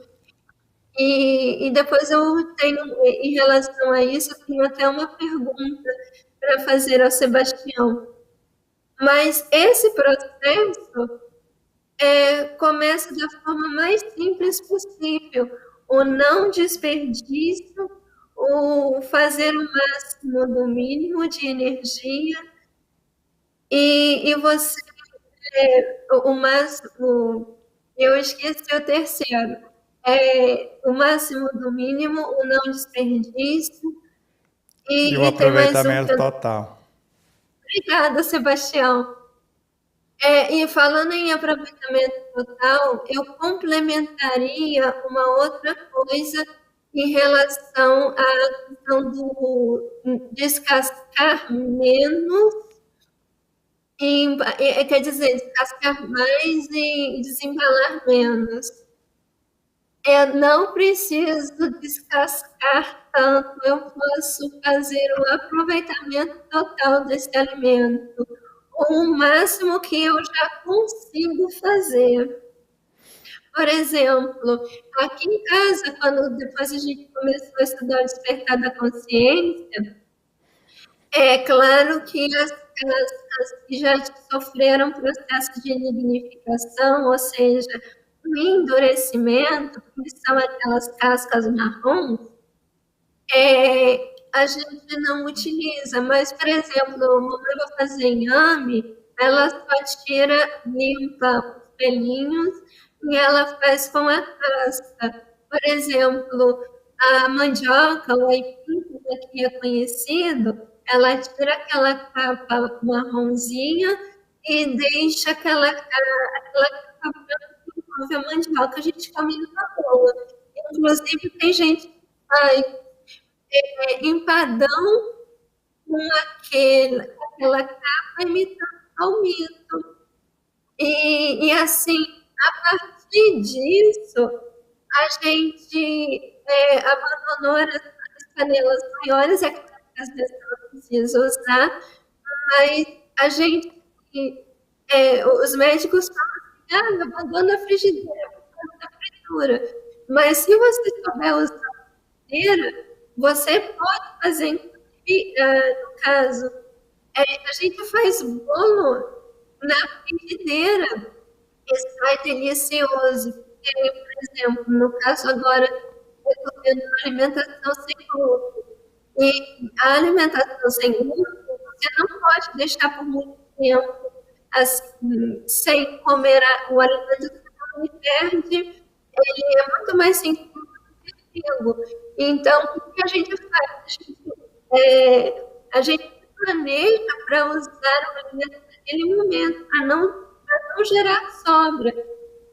E depois eu tenho, em relação a isso, eu tenho até uma pergunta para fazer ao Sebastião. Mas esse processo começa da forma mais simples possível. O não desperdício, o fazer o máximo do mínimo de energia, e você, o máximo, eu esqueci o terceiro, o máximo do mínimo, o não desperdício, E o tem mais um aproveitamento total. Obrigada, Sebastião. E falando em aproveitamento total, eu complementaria uma outra coisa em relação à questão do descascar menos, quer dizer, descascar mais e desembalar menos. eu não preciso descascar tanto, eu posso fazer um aproveitamento total desse alimento, o máximo que eu já consigo fazer. Por exemplo, aqui em casa, quando depois a gente começou a estudar o despertar da consciência, é claro que as cascas que já sofreram processo de lignificação, ou seja, um endurecimento, que são aquelas cascas marrons, a gente não utiliza. Mas, por exemplo, a mamãe vai fazer inhame, ela só tira, limpa os pelinhos e ela faz com a casca. Por exemplo, a mandioca, o aipim, que aqui é conhecido, ela tira aquela capa marronzinha e deixa aquela capa branca que envolve a mandioca. A gente come numa boa. Inclusive, tem gente que faz empadão com aquela capa imitando palmito. E assim, a partir disso, a gente abandonou as panelas maiores, é claro que às vezes ela precisa usar, mas a gente, os médicos falam assim, abandona a frigideira, abandona a fritura. Mas se você souber usar a frigideira, você pode fazer, inclusive, no caso, a gente faz bolo na frigideira, que sai delicioso. Por exemplo, no caso agora, eu estou tendo uma alimentação sem glúten. E a alimentação sem glúten, você não pode deixar por muito tempo assim, sem comer o alimento, senão ele perde, ele é muito mais sensível do trigo. Então, o que a gente faz? A gente planeja para usar o alimento naquele momento, para não gerar sobra.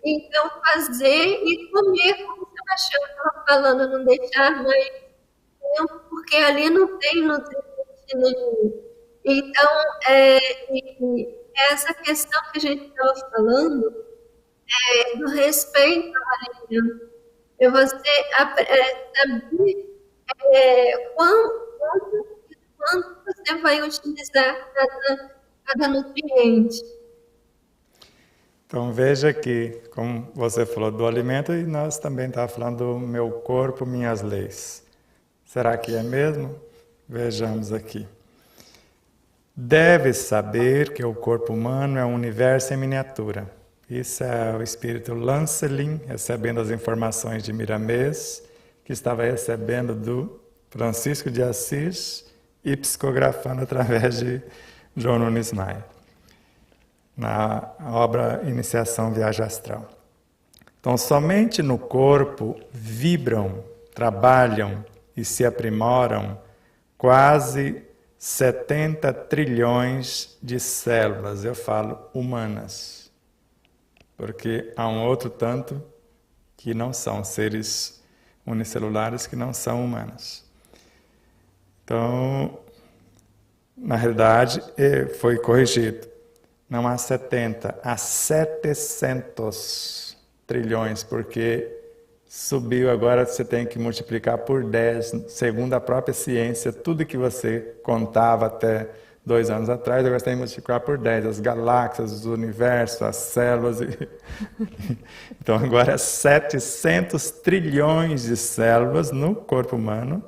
Então, fazer e comer, como o Sebastião estava falando, não deixar mais tempo, porque ali não tem nutriente nenhum. Então, essa questão que a gente estava falando do respeito ao alimento. É você saber quanto você vai utilizar cada nutriente. Então veja que, como você falou do alimento, e nós também estamos falando do meu corpo, minhas leis. Será que é mesmo? Vejamos aqui. Deve saber que o corpo humano é um universo em miniatura. Isso é o espírito Lancelin, recebendo as informações de Miramês, que estava recebendo do Francisco de Assis e psicografando através de João Nunes Maia, na obra Iniciação Viagem Astral. Então, somente no corpo vibram, trabalham e se aprimoram quase 70 trilhões de células, eu falo humanas, porque há um outro tanto que não são seres unicelulares, que não são humanos. Então, na realidade, foi corrigido. Não há 70, há 700 trilhões, porque subiu, agora você tem que multiplicar por 10, segundo a própria ciência, tudo que você contava até 2 anos atrás, agora você tem que multiplicar por 10, as galáxias, os universos, as células. Então agora é 700 trilhões de células no corpo humano,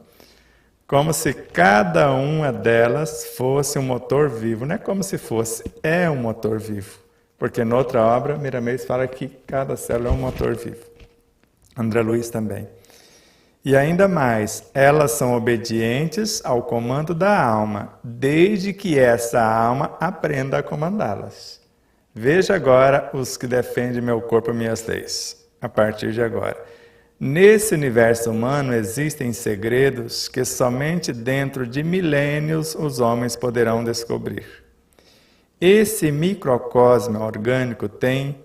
como se cada uma delas fosse um motor vivo. Não é como se fosse, é um motor vivo. Porque noutra obra, Miramês fala que cada célula é um motor vivo. André Luiz também. E ainda mais, elas são obedientes ao comando da alma, desde que essa alma aprenda a comandá-las. Veja agora os que defendem meu corpo e minhas leis, a partir de agora. Nesse universo humano existem segredos que somente dentro de milênios os homens poderão descobrir. Esse microcosmo orgânico tem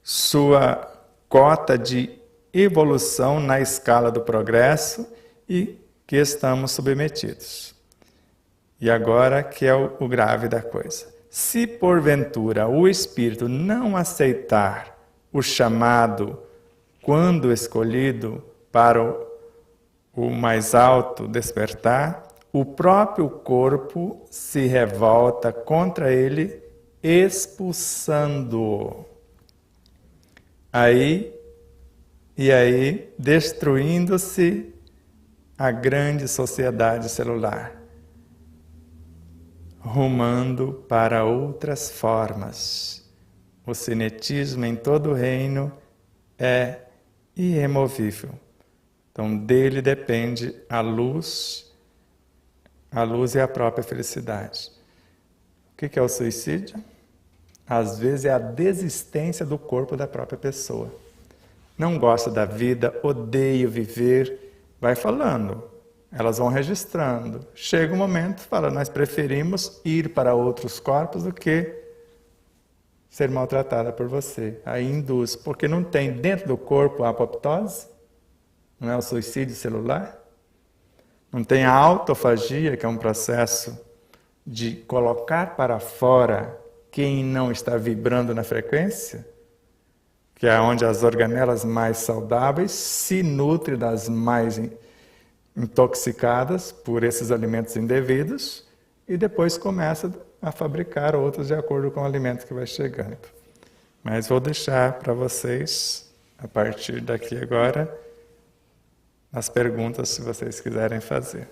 sua cota de evolução na escala do progresso e que estamos submetidos. E agora que é o grave da coisa. Se porventura o espírito não aceitar o chamado quando escolhido para o mais alto despertar, o próprio corpo se revolta contra ele, expulsando-o. Aí destruindo-se a grande sociedade celular, rumando para outras formas. O cinetismo em todo o reino é irremovível. Então, dele depende a luz e a própria felicidade. O que é o suicídio? Às vezes é a desistência do corpo da própria pessoa. Não gosta da vida, odeia viver, vai falando. Elas vão registrando. Chega um momento, fala, nós preferimos ir para outros corpos do que ser maltratada por você. Aí induz, porque não tem dentro do corpo a apoptose, não é o suicídio celular, não tem a autofagia, que é um processo de colocar para fora quem não está vibrando na frequência, que é onde as organelas mais saudáveis se nutrem das mais intoxicadas por esses alimentos indevidos e depois começa a fabricar outros de acordo com o alimento que vai chegando. Mas vou deixar para vocês, a partir daqui agora, as perguntas, se vocês quiserem fazer.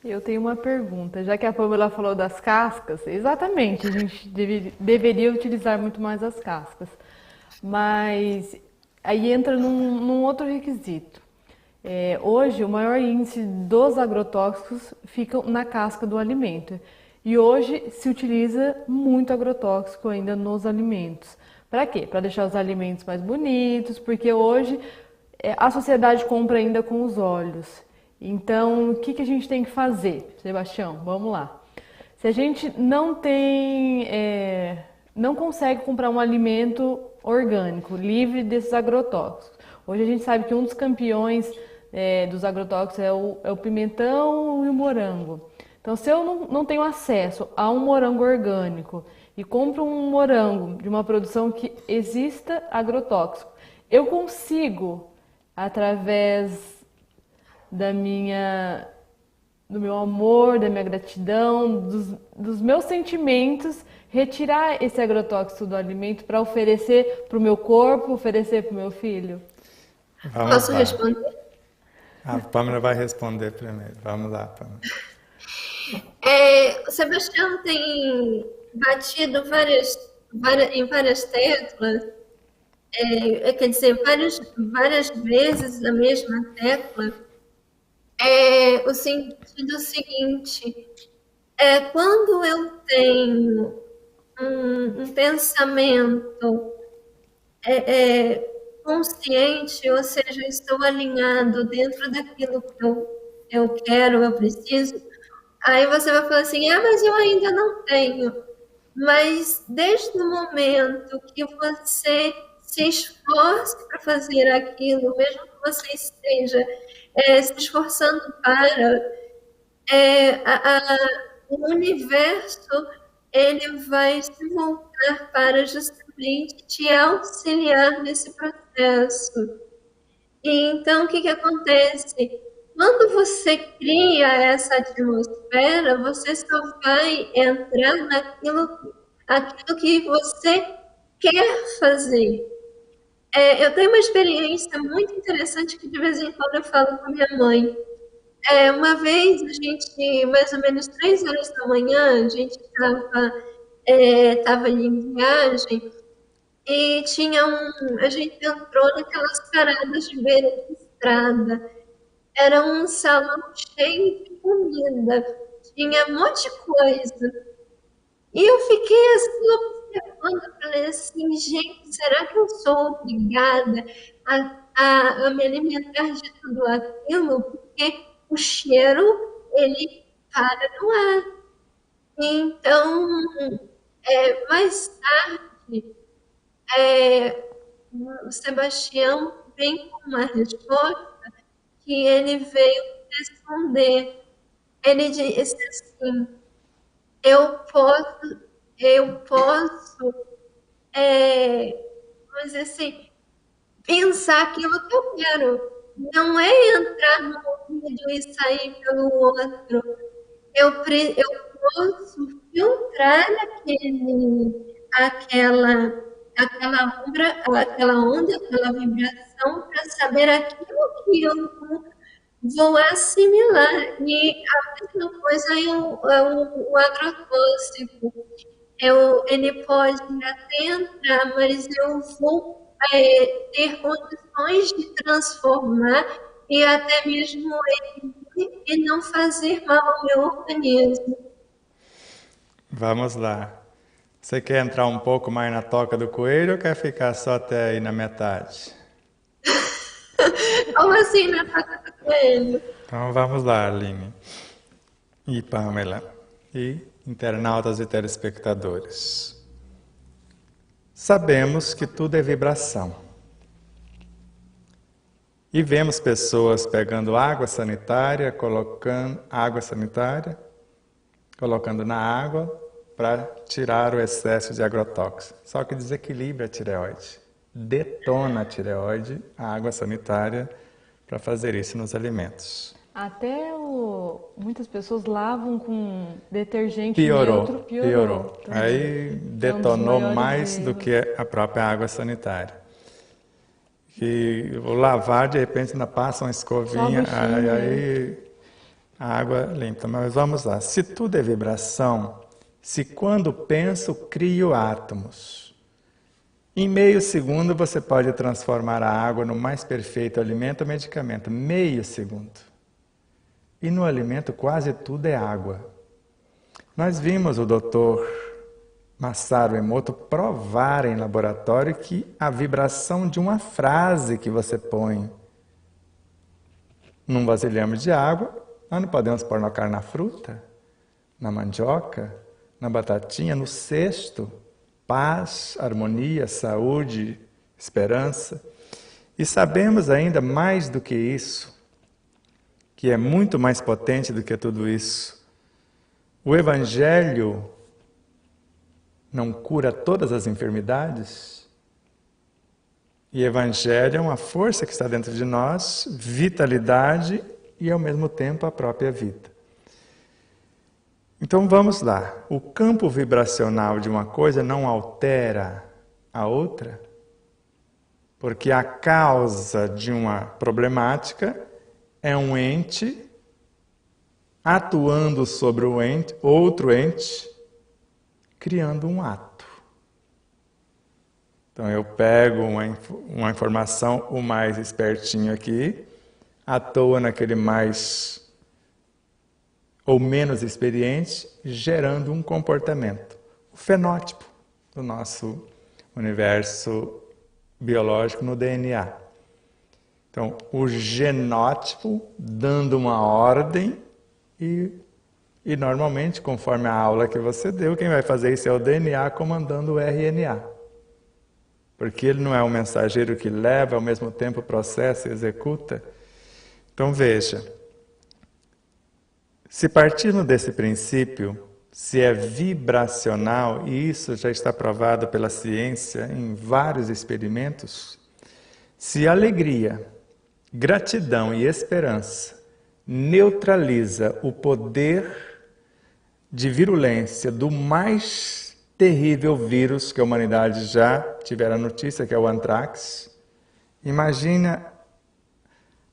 Eu tenho uma pergunta, já que a Pamela falou das cascas, exatamente, a gente deveria utilizar muito mais as cascas, mas aí entra num outro requisito. Hoje, o maior índice dos agrotóxicos ficam na casca do alimento. E hoje se utiliza muito agrotóxico ainda nos alimentos. Para quê? Para deixar os alimentos mais bonitos, porque hoje a sociedade compra ainda com os olhos. Então, o que a gente tem que fazer? Sebastião, vamos lá. Se a gente não consegue comprar um alimento orgânico, livre desses agrotóxicos. Hoje a gente sabe que um dos campeões dos agrotóxicos é o pimentão e o morango. Então, se eu não tenho acesso a um morango orgânico e compro um morango de uma produção que exista agrotóxico, eu consigo, através do meu amor, da minha gratidão, dos meus sentimentos, retirar esse agrotóxico do alimento para oferecer para o meu corpo, oferecer para o meu filho? Posso responder? A Pamela vai responder primeiro. Vamos lá, Pamela. O Sebastião tem batido em várias teclas, quer dizer, várias vezes a mesma tecla, o sentido seguinte, quando eu tenho um pensamento consciente, ou seja, estou alinhado dentro daquilo que eu quero, eu preciso, aí você vai falar assim, mas eu ainda não tenho. Mas desde o momento que você se esforce para fazer aquilo, mesmo que você esteja se esforçando para, o universo ele vai se voltar para justamente te auxiliar nesse processo. E então, o que acontece? Quando você cria essa atmosfera, você só vai entrar naquilo que você quer fazer. Eu tenho uma experiência muito interessante que de vez em quando eu falo com a minha mãe. Uma vez, a gente, mais ou menos 3 horas da manhã, a gente estava em viagem e a gente entrou naquelas paradas de beira de estrada. Era um salão cheio de comida, tinha um monte de coisa. E eu fiquei assim observando, falei assim, gente, será que eu sou obrigada a me alimentar de tudo aquilo? Porque o cheiro, ele para no ar. Então, mais tarde, o Sebastião vem com uma resposta que ele veio responder. Ele disse assim, eu posso, vamos dizer assim, pensar aquilo que eu quero. Não é entrar no ouvido e sair pelo outro. Eu posso filtrar aquela onda, aquela vibração, para saber aquilo que eu vou assimilar. E a mesma coisa o agrotóxico. Ele pode até entrar, mas eu vou ter condições de transformar e até mesmo e não fazer mal ao meu organismo. Vamos lá. Você quer entrar um pouco mais na toca do coelho ou quer ficar só até aí na metade? Como assim na toca do coelho? Então vamos lá, Aline e Pamela e internautas e telespectadores. Sabemos que tudo é vibração. E vemos pessoas pegando água sanitária, colocando na água para tirar o excesso de agrotóxico. Só que desequilibra a tireoide. Detona a tireoide, a água sanitária, para fazer isso nos alimentos. Até muitas pessoas lavam com detergente Piorou. neutro, piorou. Aí detonou mais do que a própria água sanitária. E o lavar, de repente, ainda passa uma escovinha, aí a água limpa. Mas vamos lá. Se tudo é vibração, se quando penso, crio átomos. Em meio segundo, você pode transformar a água no mais perfeito alimento ou medicamento. Meio segundo. E no alimento, quase tudo é água. Nós vimos o doutor Masaru Emoto provar em laboratório que a vibração de uma frase que você põe num vasilhame de água, nós não podemos pôr na fruta, na mandioca, na batatinha, no cesto, paz, harmonia, saúde, esperança. E sabemos ainda mais do que isso, que é muito mais potente do que tudo isso. O Evangelho não cura todas as enfermidades? E Evangelho é uma força que está dentro de nós, vitalidade e ao mesmo tempo a própria vida. Então vamos lá. O campo vibracional de uma coisa não altera a outra, porque a causa de uma problemática é um ente atuando sobre o ente, outro ente, criando um ato. Então eu pego uma informação, o mais espertinho aqui, atua naquele mais ou menos experiente, gerando um comportamento. O fenótipo do nosso universo biológico no DNA. Então, o genótipo dando uma ordem e normalmente, conforme a aula que você deu, quem vai fazer isso é o DNA comandando o RNA. Porque ele não é um mensageiro que leva, ao mesmo tempo processa e executa. Então veja, se partirmos desse princípio, se é vibracional, e isso já está provado pela ciência em vários experimentos, se alegria, gratidão e esperança neutraliza o poder de virulência do mais terrível vírus que a humanidade já tivera notícia, que é o antrax. Imagina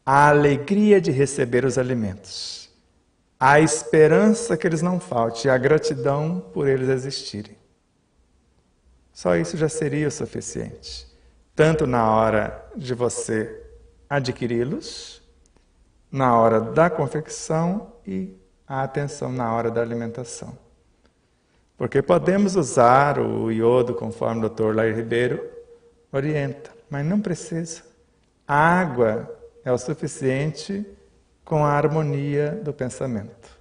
a alegria de receber os alimentos, a esperança que eles não faltem, e a gratidão por eles existirem. Só isso já seria o suficiente, tanto na hora de você adquiri-los, na hora da confecção e a atenção na hora da alimentação. Porque podemos usar o iodo, conforme o Dr. Lair Ribeiro orienta, mas não precisa. A água é o suficiente com a harmonia do pensamento,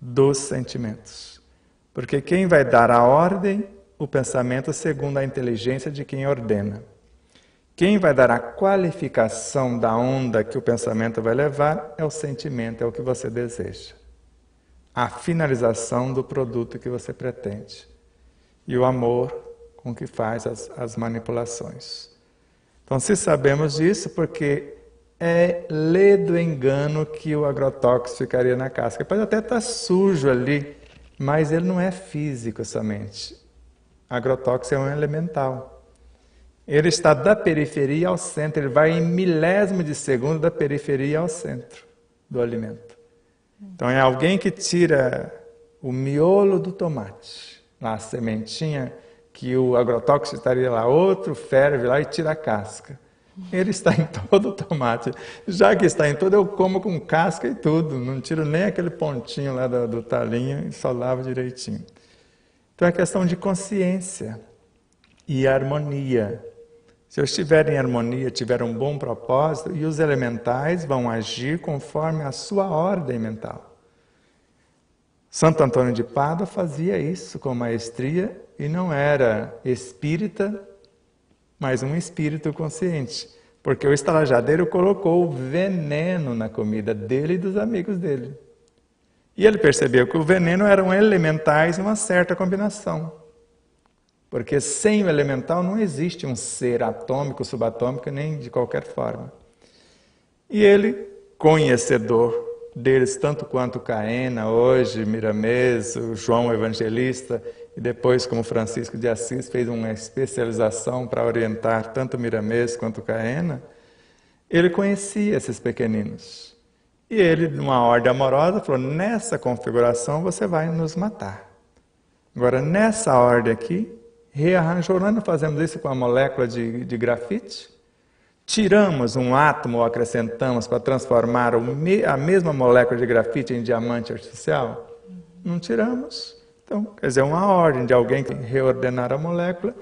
dos sentimentos. Porque quem vai dar a ordem, o pensamento segundo a inteligência de quem ordena. Quem vai dar a qualificação da onda que o pensamento vai levar é o sentimento, é o que você deseja. A finalização do produto que você pretende. E o amor com que faz as manipulações. Então, se sabemos disso, porque é ledo engano que o agrotóxico ficaria na casca. Pode até estar sujo ali, mas ele não é físico somente. Agrotóxico é um elemental. Ele está da periferia ao centro, ele vai em milésimo de segundo da periferia ao centro do alimento. Então é alguém que tira o miolo do tomate, lá a sementinha, que o agrotóxico estaria lá, outro ferve lá e tira a casca. Ele está em todo o tomate. Já que está em todo, eu como com casca e tudo. Não tiro nem aquele pontinho lá do talinho e só lavo direitinho. Então é questão de consciência e harmonia. Se eu estiver em harmonia, tiver um bom propósito, e os elementais vão agir conforme a sua ordem mental. Santo Antônio de Pádua fazia isso com maestria e não era espírita, mas um espírito consciente, porque o estalajadeiro colocou veneno na comida dele e dos amigos dele. E ele percebeu que o veneno eram elementais em uma certa combinação, porque sem o elemental não existe um ser atômico, subatômico, nem de qualquer forma. E ele, conhecedor deles, tanto quanto Caena, hoje, Miramês, o João Evangelista, e depois, como Francisco de Assis, fez uma especialização para orientar tanto Miramês quanto Caena, ele conhecia esses pequeninos. E ele, numa ordem amorosa, falou, nessa configuração você vai nos matar. Agora, nessa ordem aqui, rearranjou, nós não fazemos isso com a molécula de grafite? Tiramos um átomo ou acrescentamos para transformar a mesma molécula de grafite em diamante artificial? Não tiramos. Então, quer dizer, uma ordem de alguém que reordenar a molécula,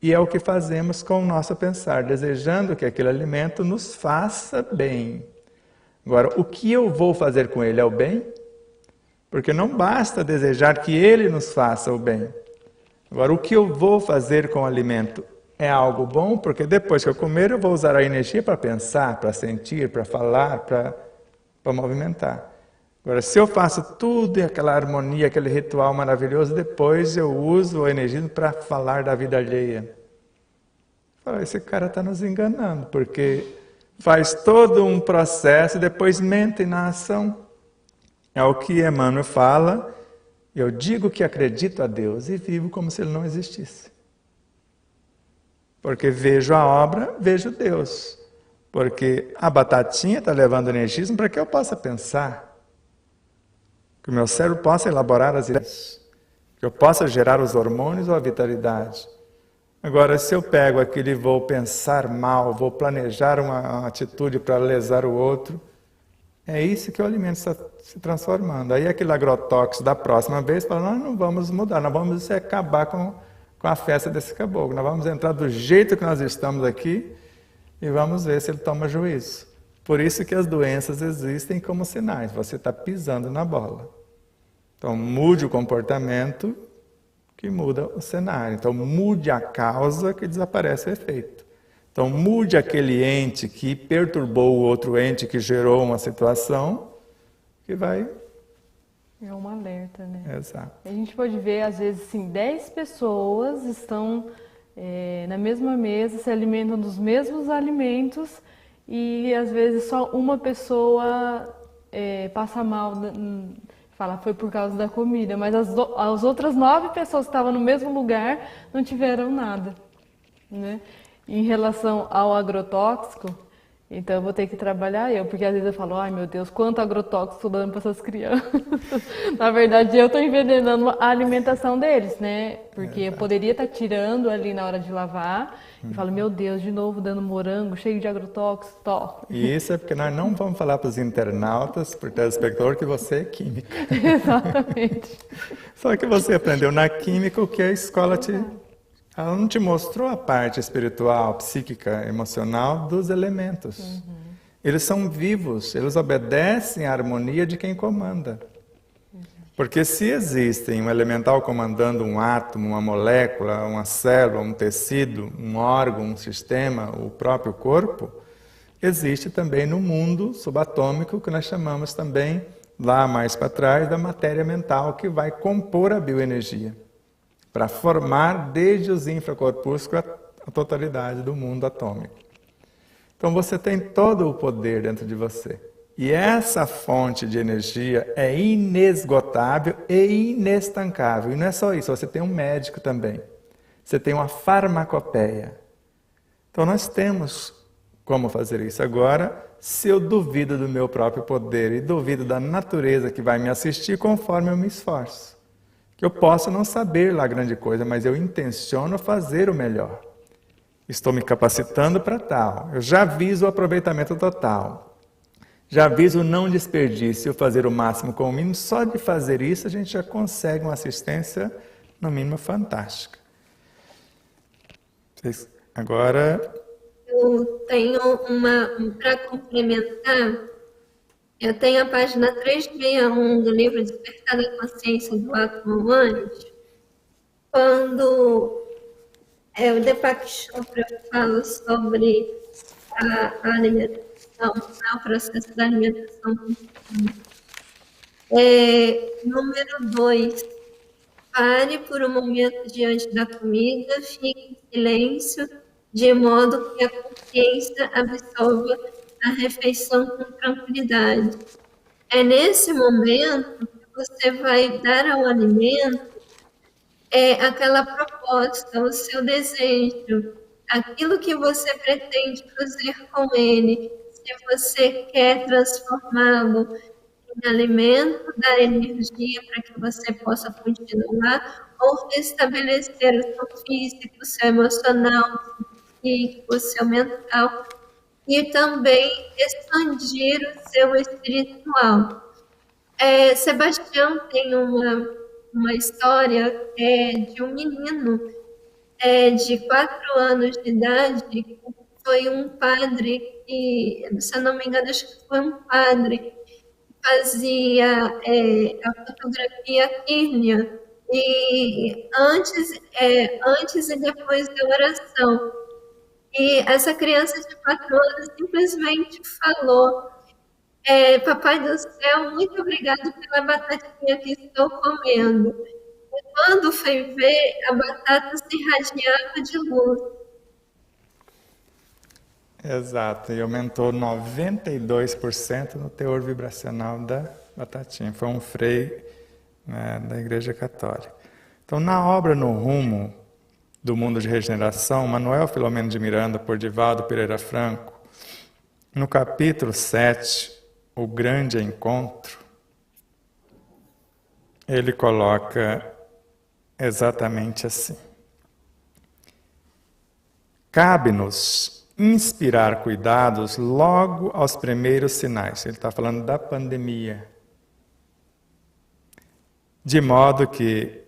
e é o que fazemos com o nosso pensar, desejando que aquele alimento nos faça bem. Agora, o que eu vou fazer com ele é o bem? Porque não basta desejar que ele nos faça o bem. Agora, o que eu vou fazer com o alimento é algo bom, porque depois que eu comer, eu vou usar a energia para pensar, para sentir, para falar, para movimentar. Agora, se eu faço tudo e aquela harmonia, aquele ritual maravilhoso, depois eu uso a energia para falar da vida alheia. Fala, esse cara está nos enganando, porque faz todo um processo e depois mente na ação. É o que Emmanuel fala, eu digo que acredito a Deus e vivo como se Ele não existisse. Porque vejo a obra, vejo Deus. Porque a batatinha está levando energismo para que eu possa pensar. Que o meu cérebro possa elaborar as ideias, que eu possa gerar os hormônios ou a vitalidade. Agora, se eu pego aquilo e vou pensar mal, vou planejar uma atitude para lesar o outro, é isso que o alimento está se transformando. Aí aquele agrotóxico da próxima vez fala, nós não vamos mudar, nós vamos acabar com a festa desse caboclo, nós vamos entrar do jeito que nós estamos aqui e vamos ver se ele toma juízo. Por isso que as doenças existem como sinais. Você está pisando na bola. Então, mude o comportamento que muda o cenário. Então, mude a causa que desaparece o efeito. Então, mude aquele ente que perturbou o outro ente que gerou uma situação que vai... É um alerta, né? Exato. A gente pode ver, às vezes, assim, 10 pessoas estão na mesma mesa, se alimentam dos mesmos alimentos, e às vezes só uma pessoa passa mal, fala foi por causa da comida, mas as outras 9 pessoas que estavam no mesmo lugar não tiveram nada, né? Em relação ao agrotóxico, então eu vou ter que trabalhar porque às vezes eu falo, ai meu Deus, quanto agrotóxico estou dando para essas crianças. Na verdade eu estou envenenando a alimentação deles, né? Porque eu poderia estar tirando ali na hora de lavar e falo, meu Deus, de novo dando morango cheio de agrotóxico, E isso é porque nós não vamos falar para os internautas, para o telespectador, que você é química. Exatamente. Só que você aprendeu na química o que a escola ela não te mostrou a parte espiritual, psíquica, emocional dos elementos. Eles são vivos, eles obedecem à harmonia de quem comanda. Porque se existem um elemental comandando um átomo, uma molécula, uma célula, um tecido, um órgão, um sistema, o próprio corpo, existe também no mundo subatômico, que nós chamamos também, lá mais para trás, da matéria mental, que vai compor a bioenergia, para formar desde os infracorpúsculos a totalidade do mundo atômico. Então você tem todo o poder dentro de você. E essa fonte de energia é inesgotável e inestancável. E não é só isso, você tem um médico também. Você tem uma farmacopeia. Então nós temos como fazer isso. Agora, se eu duvido do meu próprio poder e duvido da natureza que vai me assistir, conforme eu me esforço. Que eu posso não saber lá grande coisa, mas eu intenciono fazer o melhor. Estou me capacitando para tal. Eu já viso o aproveitamento total. Já viso o não desperdício, fazer o máximo com o mínimo. Só de fazer isso a gente já consegue uma assistência, no mínimo, fantástica. Agora... Eu tenho para complementar, eu tenho a página 361 do livro Despertar da Consciência do Átomo Antes, quando o Deepak Chopra fala sobre a alimentação, o processo da alimentação. Número 2, pare por um momento diante da comida, fique em silêncio, de modo que a consciência absorva a refeição com tranquilidade. É nesse momento que você vai dar ao alimento aquela proposta, o seu desejo, aquilo que você pretende fazer com ele. Se você quer transformá-lo em alimento, dar energia para que você possa continuar, ou restabelecer o seu físico, o seu emocional, o seu mental, e também expandir o seu espiritual. Sebastião tem uma história de um menino de 4 anos de idade, que foi um padre, que, se eu não me engano, acho que foi um padre, que fazia a fotografia Kirlian, e antes e depois da oração. E essa criança de 4 anos simplesmente falou: Papai do céu, muito obrigado pela batatinha que estou comendo. E quando foi ver, a batata se irradiava de luz. Exato, e aumentou 92% no teor vibracional da batatinha. Foi um frei, né, da Igreja Católica. Então, na obra No Rumo do Mundo de Regeneração, Manuel Filomeno de Miranda, por Divaldo Pereira Franco, no capítulo 7, O Grande Encontro, ele coloca exatamente assim: cabe-nos inspirar cuidados logo aos primeiros sinais. Ele está falando da pandemia. De modo que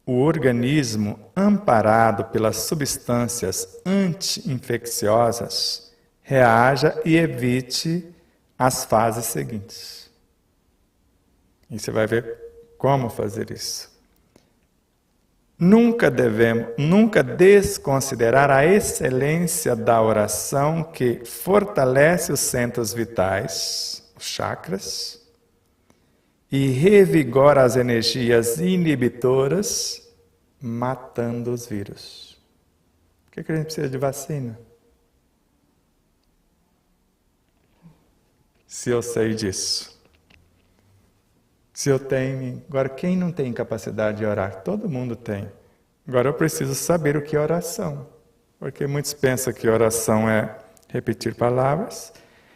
o organismo, amparado pelas substâncias anti-infecciosas, reaja e evite as fases seguintes. E você vai ver como fazer isso. Nunca desconsiderar a excelência da oração que fortalece os centros vitais, os chakras, e revigora as energias inibitoras, matando os vírus. Por que a gente precisa de vacina? Se eu sei disso. Se eu tenho... Agora, quem não tem capacidade de orar? Todo mundo tem. Agora, eu preciso saber o que é oração. Porque muitos pensam que oração é repetir palavras.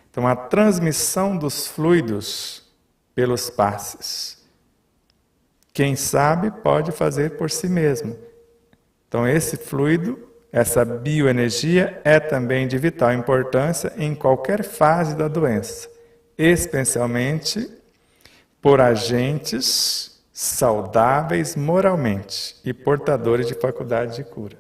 Então, a transmissão dos fluidos pelos passes. Quem sabe pode fazer por si mesmo. Então, esse fluido, essa bioenergia, é também de vital importância em qualquer fase da doença. Especialmente por agentes saudáveis moralmente e portadores de faculdade de cura.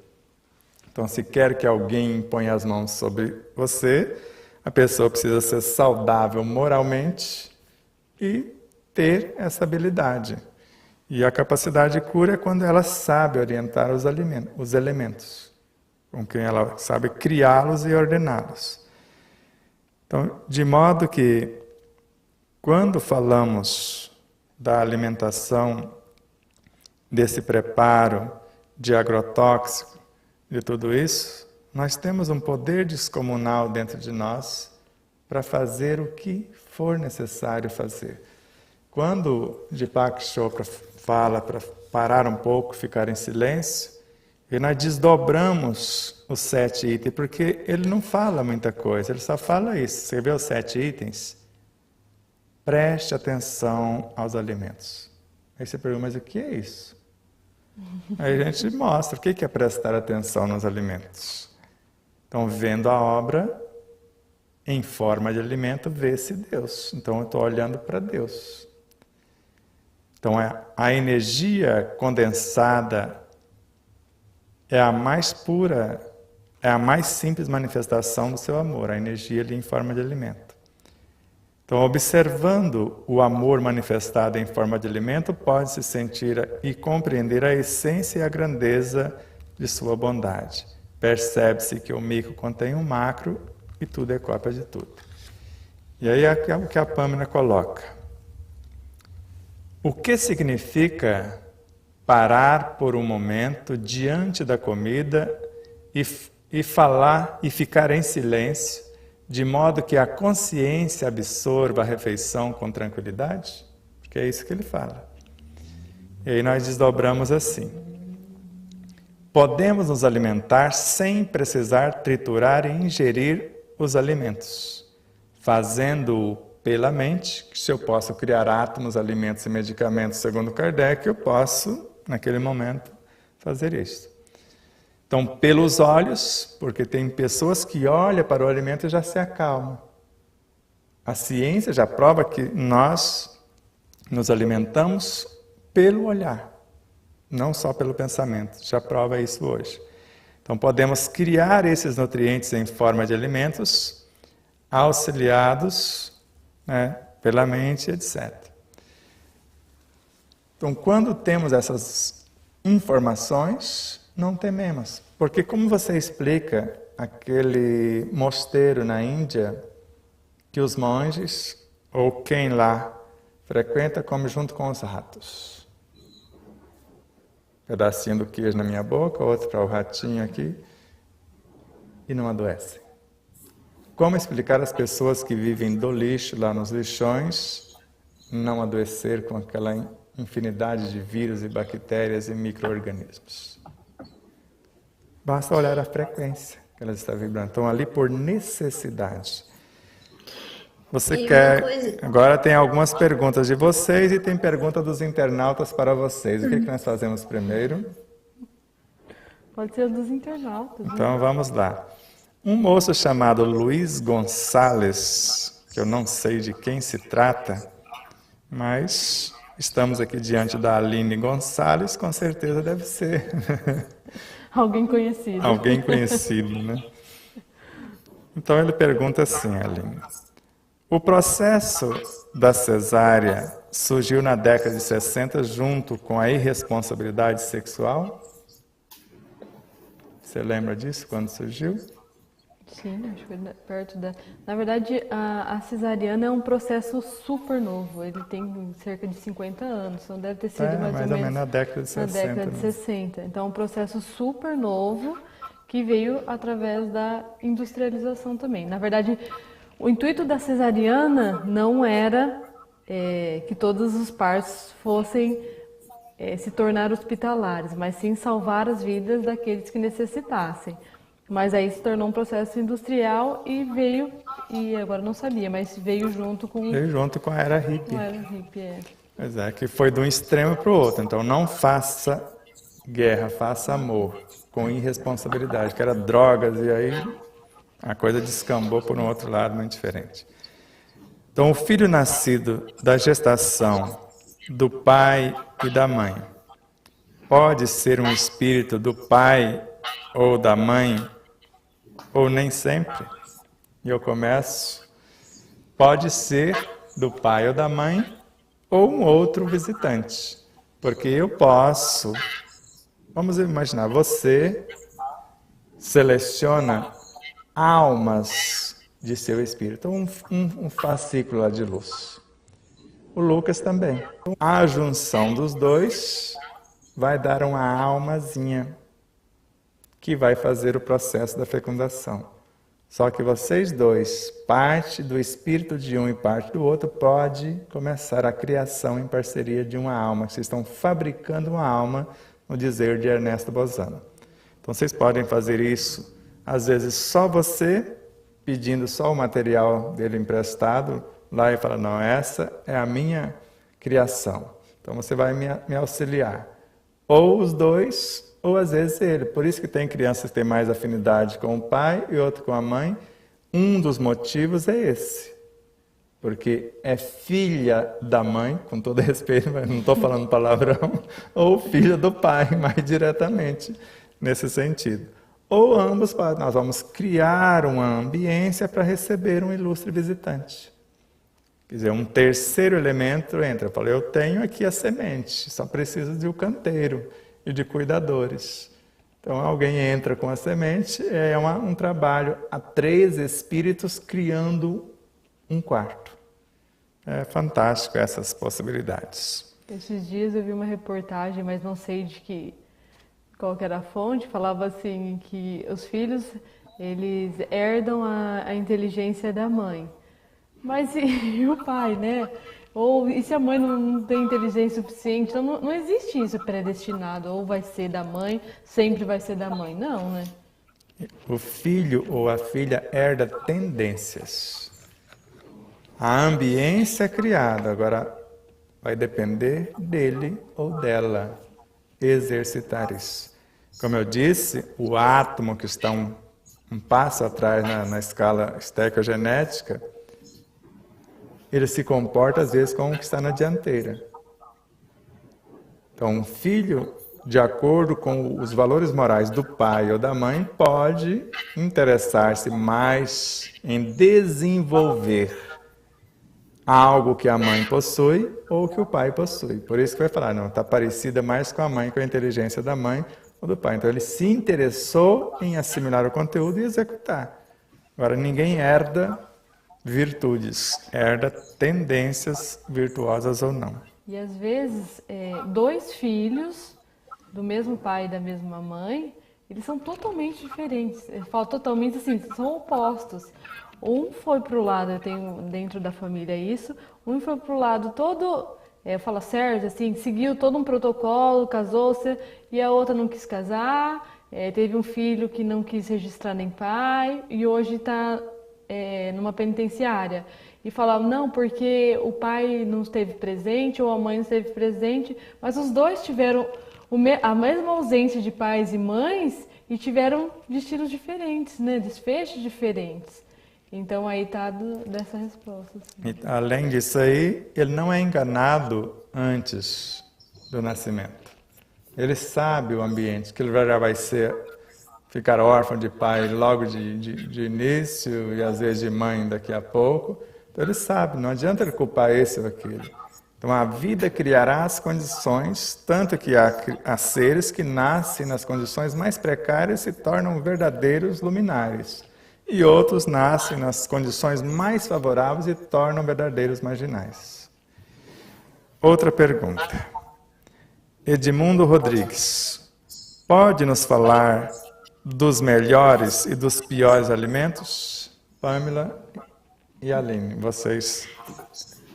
Então, se quer que alguém imponha as mãos sobre você, a pessoa precisa ser saudável moralmente e ter essa habilidade. E a capacidade de cura é quando ela sabe orientar os elementos, com quem ela sabe criá-los e ordená-los. Então, de modo que, quando falamos da alimentação, desse preparo de agrotóxico, de tudo isso, Nós temos um poder descomunal dentro de nós para fazer o que for necessário fazer. Quando Deepak Chopra fala para parar um pouco, ficar em silêncio, e nós desdobramos os 7 itens, porque ele não fala muita coisa, ele só fala isso. Você vê os 7 itens? Preste atenção aos alimentos. Aí você pergunta, mas o que é isso? Aí a gente mostra o que é prestar atenção nos alimentos. Então, vendo a obra em forma de alimento, vê-se Deus. Então, eu estou olhando para Deus. Então, a energia condensada é a mais pura, é a mais simples manifestação do seu amor, a energia ali em forma de alimento. Então, observando o amor manifestado em forma de alimento, pode-se sentir e compreender a essência e a grandeza de sua bondade. Percebe-se que o micro contém um macro e tudo é cópia de tudo. E aí é o que a Pâmina coloca. O que significa parar por um momento diante da comida e falar e ficar em silêncio, de modo que a consciência absorva a refeição com tranquilidade? Porque é isso que ele fala. E aí nós desdobramos assim. Podemos nos alimentar sem precisar triturar e ingerir os alimentos, fazendo-o pela mente, que se eu posso criar átomos, alimentos e medicamentos segundo Kardec, eu posso, naquele momento, fazer isso. Então, pelos olhos, porque tem pessoas que olham para o alimento e já se acalmam. A ciência já prova que nós nos alimentamos pelo olhar, não só pelo pensamento, já prova isso hoje. Então, podemos criar esses nutrientes em forma de alimentos, auxiliados, pela mente, etc. Então, quando temos essas informações, não tememos. Porque como você explica aquele mosteiro na Índia, que os monges, ou quem lá frequenta, come junto com os ratos. Pedacinho do queijo na minha boca, outro para o ratinho aqui, e não adoecem. Como explicar às pessoas que vivem do lixo, lá nos lixões, não adoecer com aquela infinidade de vírus e bactérias e micro-organismos? Basta olhar a frequência que elas estão vibrando. Estão ali por necessidade. Você quer... Agora tem algumas perguntas de vocês e tem pergunta dos internautas para vocês. O que nós fazemos primeiro? Pode ser dos internautas. Então vamos lá. Um moço chamado Luiz Gonçalves, que eu não sei de quem se trata, mas estamos aqui diante da Aline Gonçalves, com certeza deve ser. Alguém conhecido. Alguém conhecido, né? Então ele pergunta assim, Aline. O processo da cesárea surgiu na década de 60 junto com a irresponsabilidade sexual? Você lembra disso, quando surgiu? Sim, acho que foi perto da... Na verdade, a cesariana é um processo super novo. Ele tem cerca de 50 anos, então deve ter sido mais ou menos na década de 60. Na década de 60. Então, é um processo super novo que veio através da industrialização também. Na verdade, o intuito da cesariana não era que todos os partos fossem se tornar hospitalares, mas sim salvar as vidas daqueles que necessitassem. Mas aí se tornou um processo industrial e veio, e agora não sabia, mas veio junto com... Veio junto com a era hippie. Com a era hippie, Pois é, que foi de um extremo para o outro. Então não faça guerra, faça amor, com irresponsabilidade, que era drogas, e aí a coisa descambou por um outro lado muito diferente. Então o filho nascido da gestação do pai e da mãe pode ser um espírito do pai ou da mãe, ou nem sempre. E eu começo, pode ser do pai ou da mãe, ou um outro visitante. Porque eu posso, vamos imaginar, você seleciona almas de seu espírito, um fascículo lá de luz. O Lucas também. A junção dos dois vai dar uma almazinha, que vai fazer o processo da fecundação. Só que vocês dois, parte do espírito de um e parte do outro, pode começar a criação em parceria de uma alma. Vocês estão fabricando uma alma, no dizer de Ernesto Bozano. Então vocês podem fazer isso, às vezes só você, pedindo só o material dele emprestado, lá e fala, não, essa é a minha criação. Então você vai me auxiliar. Ou os dois, ou às vezes ele. Por isso que tem crianças que têm mais afinidade com o pai e outro com a mãe. Um dos motivos é esse. Porque é filha da mãe, com todo respeito, mas não estou falando palavrão, ou filha do pai, mais diretamente, nesse sentido. Ou ambos, nós vamos criar uma ambiência para receber um ilustre visitante. Quer dizer, um terceiro elemento entra. Eu falei, eu tenho aqui a semente, só preciso de um canteiro e de cuidadores. Então, alguém entra com a semente, é um trabalho a 3 espíritos criando um quarto. É fantástico essas possibilidades. Esses dias eu vi uma reportagem, mas não sei qual que era a fonte, falava assim que os filhos, eles herdam a inteligência da mãe. Mas e o pai, né? E se a mãe não tem inteligência suficiente? Então não existe isso predestinado, ou vai ser da mãe, sempre vai ser da mãe. Não, né? O filho ou a filha herda tendências. A ambiência é criada, agora vai depender dele ou dela exercitar isso. Como eu disse, o átomo que está um passo atrás na escala estequiogenética, ele se comporta às vezes como o que está na dianteira. Então, um filho, de acordo com os valores morais do pai ou da mãe, pode interessar-se mais em desenvolver algo que a mãe possui ou que o pai possui. Por isso que vai falar, não, está parecida mais com a mãe, com a inteligência da mãe ou do pai. Então ele se interessou em assimilar o conteúdo e executar. Agora ninguém herda virtudes, herda tendências virtuosas ou não. E às vezes, 2 filhos do mesmo pai e da mesma mãe, eles são totalmente diferentes. Eu falo totalmente assim, são opostos. Um foi para o lado, eu tenho dentro da família isso, um foi para o lado todo, eu falo certo, assim, seguiu todo um protocolo, casou-se, e a outra não quis casar, teve um filho que não quis registrar nem pai, e hoje está numa penitenciária. E falavam, não, porque o pai não esteve presente, ou a mãe não esteve presente, mas os dois tiveram a mesma ausência de pais e mães, e tiveram destinos diferentes, né, desfechos diferentes. Então aí está dessa resposta. Assim. E, além disso aí, ele não é enganado antes do nascimento. Ele sabe o ambiente, que ele já vai ficar órfão de pai logo de início e às vezes de mãe daqui a pouco. Então ele sabe, não adianta ele culpar esse ou aquele. Então a vida criará as condições, tanto que há seres que nascem nas condições mais precárias e se tornam verdadeiros luminares. E outros nascem nas condições mais favoráveis e tornam verdadeiros marginais. Outra pergunta. Edmundo Rodrigues. Pode nos falar dos melhores e dos piores alimentos? Pamela e Aline, vocês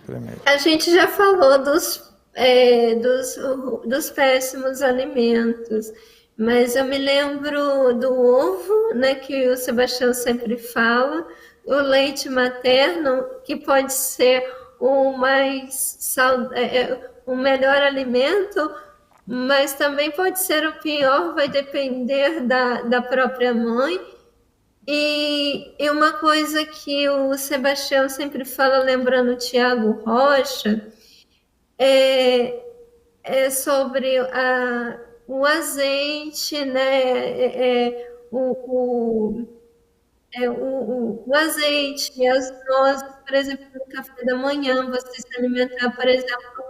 primeiro. A gente já falou dos péssimos alimentos. Mas eu me lembro do ovo, né, que o Sebastião sempre fala, o leite materno, que pode ser o melhor alimento, mas também pode ser o pior, vai depender da própria mãe. E uma coisa que o Sebastião sempre fala, lembrando o Tiago Rocha, é sobre o azeite, né? O azeite, as nozes, por exemplo, no café da manhã, você se alimentar, por exemplo.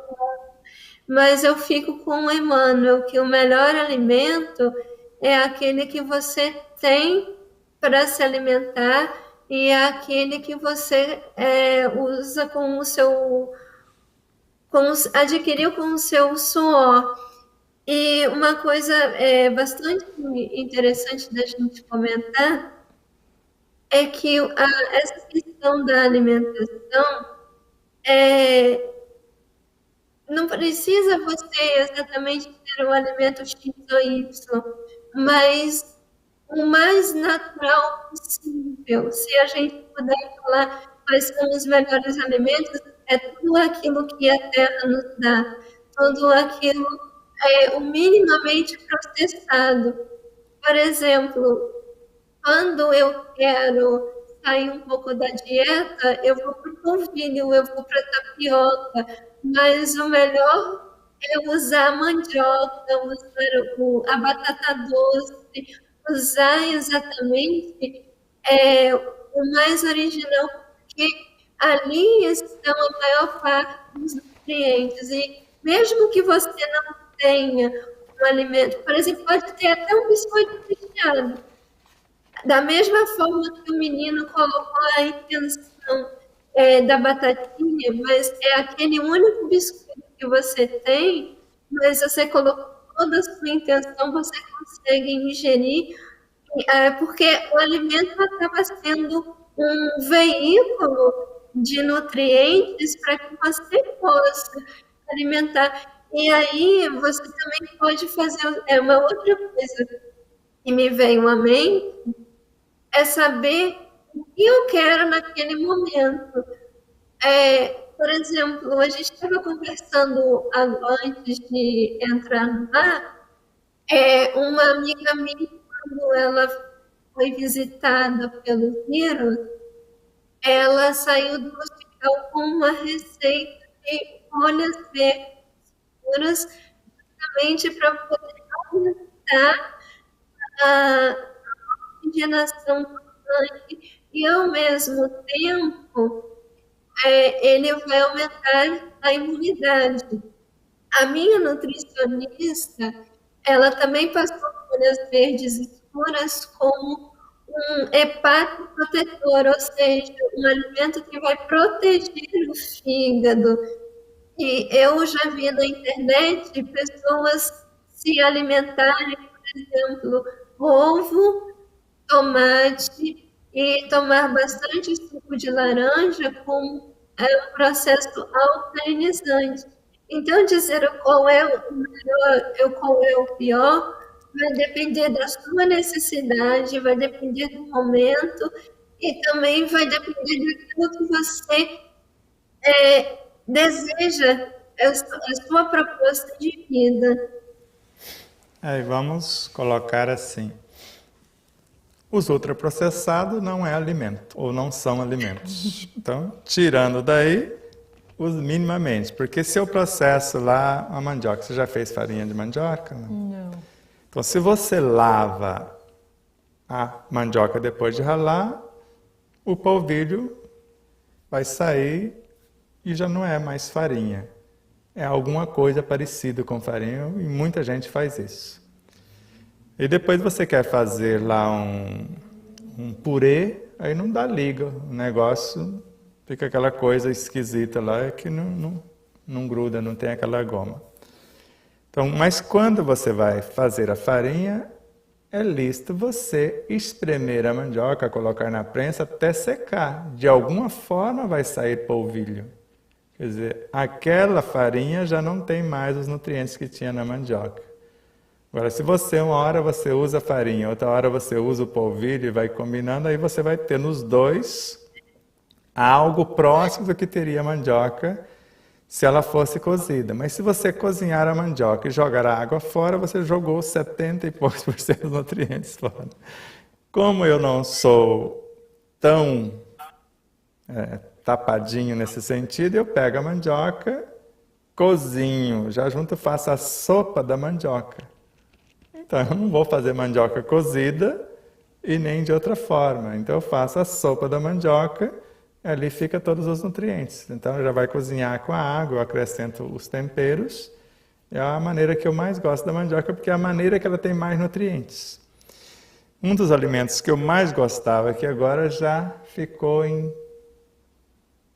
Mas eu fico com o Emmanuel, que o melhor alimento é aquele que você tem para se alimentar e é aquele que você usa adquiriu com o seu suor. E uma coisa bastante interessante da gente comentar é que essa questão da alimentação não precisa você exatamente ter o alimento X ou Y, mas o mais natural possível. Se a gente puder falar quais são os melhores alimentos, é tudo aquilo que a terra nos dá, tudo aquilo o minimamente processado. Por exemplo, quando eu quero sair um pouco da dieta, eu vou para o polvilho, eu vou para a tapioca, mas o melhor é usar a mandioca, usar a batata doce, usar exatamente o mais original, porque ali estão a maior parte dos nutrientes. E mesmo que você não tenha um alimento, por exemplo, pode ter até um biscoito recheado. Da mesma forma que o menino colocou a intenção da batatinha, mas é aquele único biscoito que você tem, mas você colocou toda a sua intenção, você consegue ingerir, porque o alimento acaba sendo um veículo de nutrientes para que você possa alimentar. E aí você também pode fazer uma outra coisa que me veio à mente, é saber o que eu quero naquele momento. Por exemplo, a gente estava conversando antes de entrar no ar, uma amiga minha, quando ela foi visitada pelo vírus, ela saiu do hospital com uma receita de folhas verdes, justamente para poder aumentar a oxigenação do sangue e, ao mesmo tempo, ele vai aumentar a imunidade. A minha nutricionista, ela também passou folhas verdes escuras como um hepatoprotetor, ou seja, um alimento que vai proteger o fígado. E eu já vi na internet pessoas se alimentarem, por exemplo, ovo, tomate e tomar bastante suco de laranja como um processo alcalinizante. Então, dizer qual é o melhor ou qual é o pior vai depender da sua necessidade, vai depender do momento e também vai depender daquilo que você deseja, a sua proposta de vida. Aí vamos colocar assim. Os ultraprocessados não é alimento, ou não são alimentos. Então, tirando daí, os minimamente. Porque se eu processo lá a mandioca, você já fez farinha de mandioca? Não. Então, se você lava a mandioca depois de ralar, o polvilho vai sair e já não é mais farinha. É alguma coisa parecida com farinha e muita gente faz isso. E depois você quer fazer lá um purê, aí não dá liga, o negócio fica aquela coisa esquisita lá que não gruda, não tem aquela goma. Então, mas quando você vai fazer a farinha, é lícito você espremer a mandioca, colocar na prensa até secar. De alguma forma vai sair polvilho. Quer dizer, aquela farinha já não tem mais os nutrientes que tinha na mandioca. Agora, se você uma hora você usa a farinha, outra hora você usa o polvilho e vai combinando, aí você vai ter nos dois algo próximo do que teria a mandioca se ela fosse cozida. Mas se você cozinhar a mandioca e jogar a água fora, você jogou 70 e poucos por cento dos nutrientes fora. Como eu não sou tão tapadinho nesse sentido, eu pego a mandioca, cozinho, já junto faço a sopa da mandioca. Então eu não vou fazer mandioca cozida e nem de outra forma. Então eu faço a sopa da mandioca, ali fica todos os nutrientes. Então já vai cozinhar com a água, eu acrescento os temperos. É a maneira que eu mais gosto da mandioca, porque é a maneira que ela tem mais nutrientes. Um dos alimentos que eu mais gostava, que agora já ficou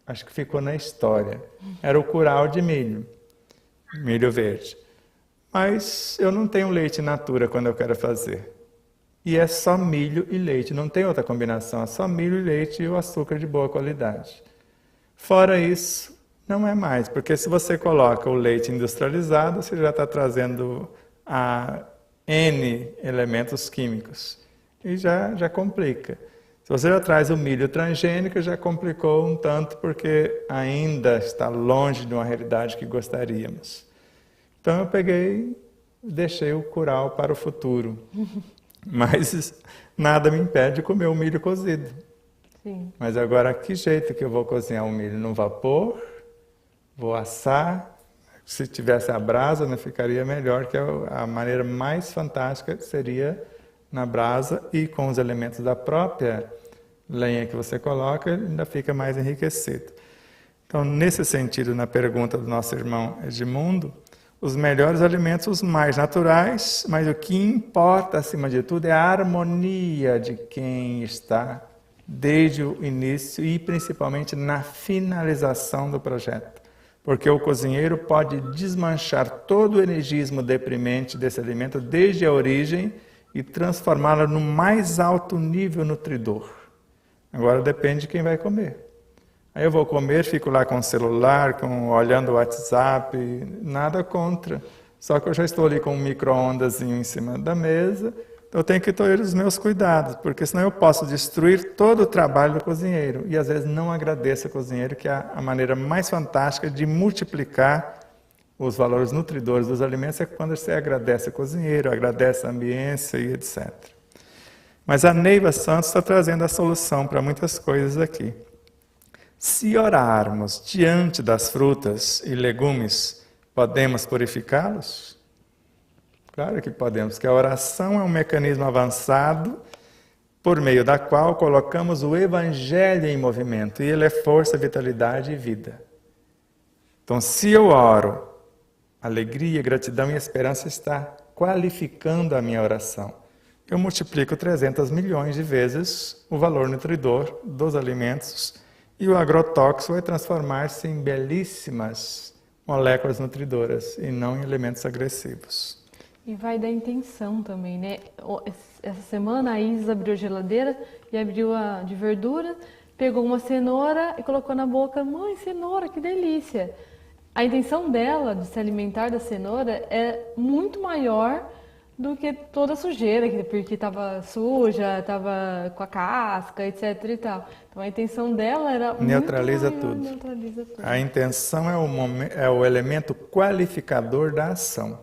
acho que ficou na história, era o curau de milho verde. Mas eu não tenho leite in natura quando eu quero fazer. E é só milho e leite, não tem outra combinação, é só milho e leite e o açúcar de boa qualidade. Fora isso, não é mais, porque se você coloca o leite industrializado, você já está trazendo N elementos químicos e já complica. Se você já traz o milho transgênico, já complicou um tanto, porque ainda está longe de uma realidade que gostaríamos. Então eu deixei o curau para o futuro. Mas nada me impede de comer o milho cozido. Sim. Mas agora, que jeito que eu vou cozinhar o milho? No vapor? Vou assar? Se tivesse a brasa, não ficaria melhor, que a maneira mais fantástica seria na brasa e com os elementos da própria lenha que você coloca, ainda fica mais enriquecido. Então, nesse sentido, na pergunta do nosso irmão Edmundo, os melhores alimentos, os mais naturais, mas o que importa, acima de tudo, é a harmonia de quem está desde o início e principalmente na finalização do projeto. Porque o cozinheiro pode desmanchar todo o energismo deprimente desse alimento desde a origem e transformá-lo no mais alto nível nutridor. Agora depende de quem vai comer. Aí eu vou comer, fico lá com o celular, olhando o WhatsApp, nada contra. Só que eu já estou ali com um micro-ondasinho em cima da mesa, então eu tenho que ter os meus cuidados, porque senão eu posso destruir todo o trabalho do cozinheiro. E às vezes não agradeço ao cozinheiro, que é a maneira mais fantástica de multiplicar os valores nutridores dos alimentos, é quando você agradece ao cozinheiro, agradece a ambiência e etc. Mas a Neiva Santos está trazendo a solução para muitas coisas aqui. Se orarmos diante das frutas e legumes, podemos purificá-los? Claro que podemos, porque a oração é um mecanismo avançado por meio da qual colocamos o Evangelho em movimento, e ele é força, vitalidade e vida. Então, se eu oro, alegria, gratidão e esperança está qualificando a minha oração. Eu multiplico 300 milhões de vezes o valor nutridor dos alimentos e o agrotóxico vai transformar-se em belíssimas moléculas nutridoras e não em elementos agressivos. E vai da intenção também, né? Essa semana a Isis abriu a geladeira e abriu a de verdura, pegou uma cenoura e colocou na boca. Mãe, cenoura, que delícia! A intenção dela de se alimentar da cenoura é muito maior do que toda a sujeira, porque estava suja, estava com a casca, etc. e tal. Então a intenção dela era neutraliza muito maior, tudo. Neutraliza tudo. A intenção é o elemento qualificador da ação.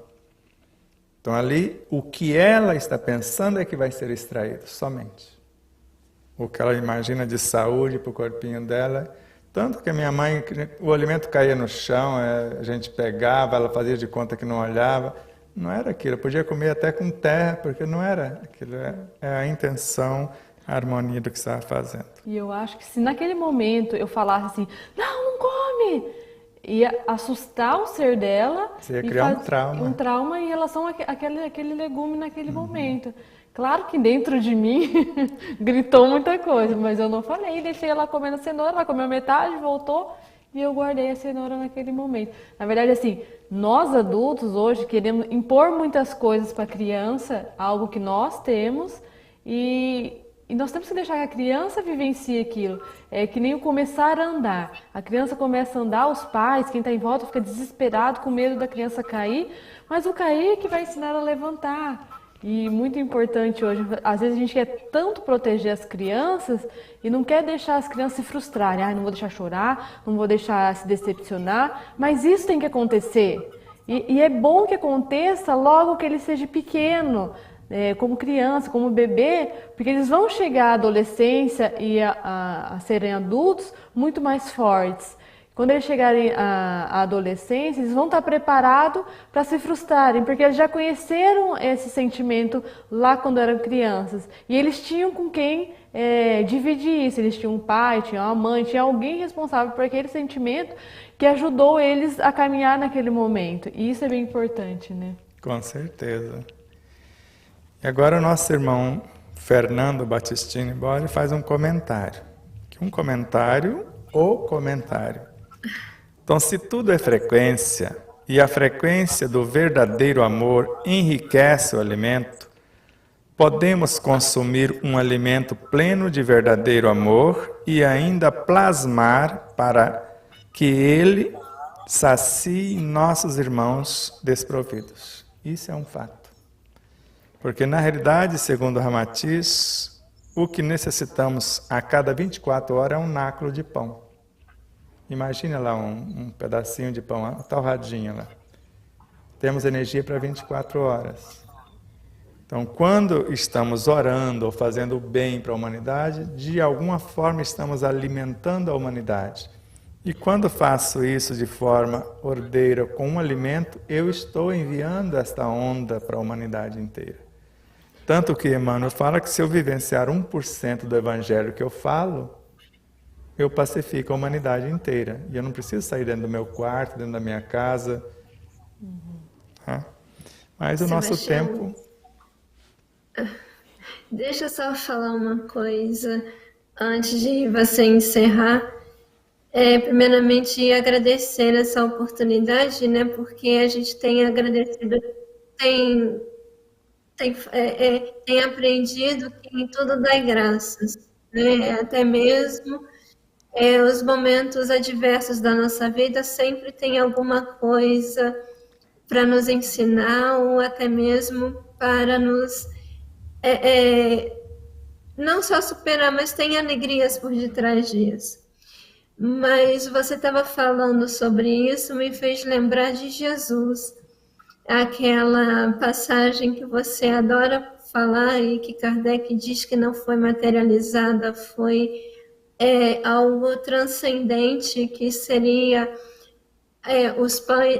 Então ali, o que ela está pensando é que vai ser extraído, somente. O que ela imagina de saúde para o corpinho dela. Tanto que a minha mãe, o alimento caía no chão, a gente pegava, ela fazia de conta que não olhava. Não era aquilo, eu podia comer até com terra, porque não era aquilo, é a intenção, a harmonia do que estava fazendo. E eu acho que se naquele momento eu falasse assim, não come, ia assustar o ser dela. Você ia criar um trauma. Um trauma em relação àquele legume naquele momento. Claro que dentro de mim gritou muita coisa, mas eu não falei, deixei ela comendo a cenoura, ela comeu metade, voltou e eu guardei a cenoura naquele momento. Na verdade, assim, nós adultos hoje queremos impor muitas coisas para a criança, algo que nós temos, e nós temos que deixar que a criança vivencie aquilo. É que nem o começar a andar. A criança começa a andar, os pais, quem está em volta, fica desesperado com medo da criança cair, mas o cair é que vai ensinar a levantar. E muito importante hoje, às vezes a gente quer tanto proteger as crianças e não quer deixar as crianças se frustrarem. Não vou deixar chorar, não vou deixar se decepcionar, mas isso tem que acontecer. E é bom que aconteça logo que ele seja pequeno, como criança, como bebê, porque eles vão chegar à adolescência e a serem adultos muito mais fortes. Quando eles chegarem à adolescência, eles vão estar preparados para se frustrarem, porque eles já conheceram esse sentimento lá quando eram crianças. E eles tinham com quem dividir isso. Eles tinham um pai, tinham uma mãe, tinha alguém responsável por aquele sentimento que ajudou eles a caminhar naquele momento. E isso é bem importante, né? Com certeza. E agora o nosso irmão Fernando Battistini Bori faz um comentário. O comentário. Então, se tudo é frequência e a frequência do verdadeiro amor enriquece o alimento, podemos consumir um alimento pleno de verdadeiro amor e ainda plasmar para que ele sacie nossos irmãos desprovidos. Isso é um fato. Porque, na realidade, segundo Ramatiz, o que necessitamos a cada 24 horas é um náculo de pão. Imagina lá um pedacinho de pão, uma torradinha lá. Temos energia para 24 horas. Então, quando estamos orando ou fazendo o bem para a humanidade, de alguma forma estamos alimentando a humanidade. E quando faço isso de forma ordeira, com um alimento, eu estou enviando esta onda para a humanidade inteira. Tanto que Emmanuel fala que se eu vivenciar 1% do evangelho que eu falo, eu pacifico a humanidade inteira. E eu não preciso sair dentro do meu quarto, dentro da minha casa. Mas o nosso tempo... Deixa eu só falar uma coisa antes de você encerrar. Primeiramente, agradecer essa oportunidade, né? Porque a gente tem agradecido, tem aprendido que em tudo dá graças, né? Até mesmo os momentos adversos da nossa vida sempre tem alguma coisa para nos ensinar ou até mesmo para nos não só superar, mas tem alegrias por detrás disso. Mas você estava falando sobre isso, me fez lembrar de Jesus. Aquela passagem que você adora falar e que Kardec diz que não foi materializada, foi algo transcendente, que seria os pães,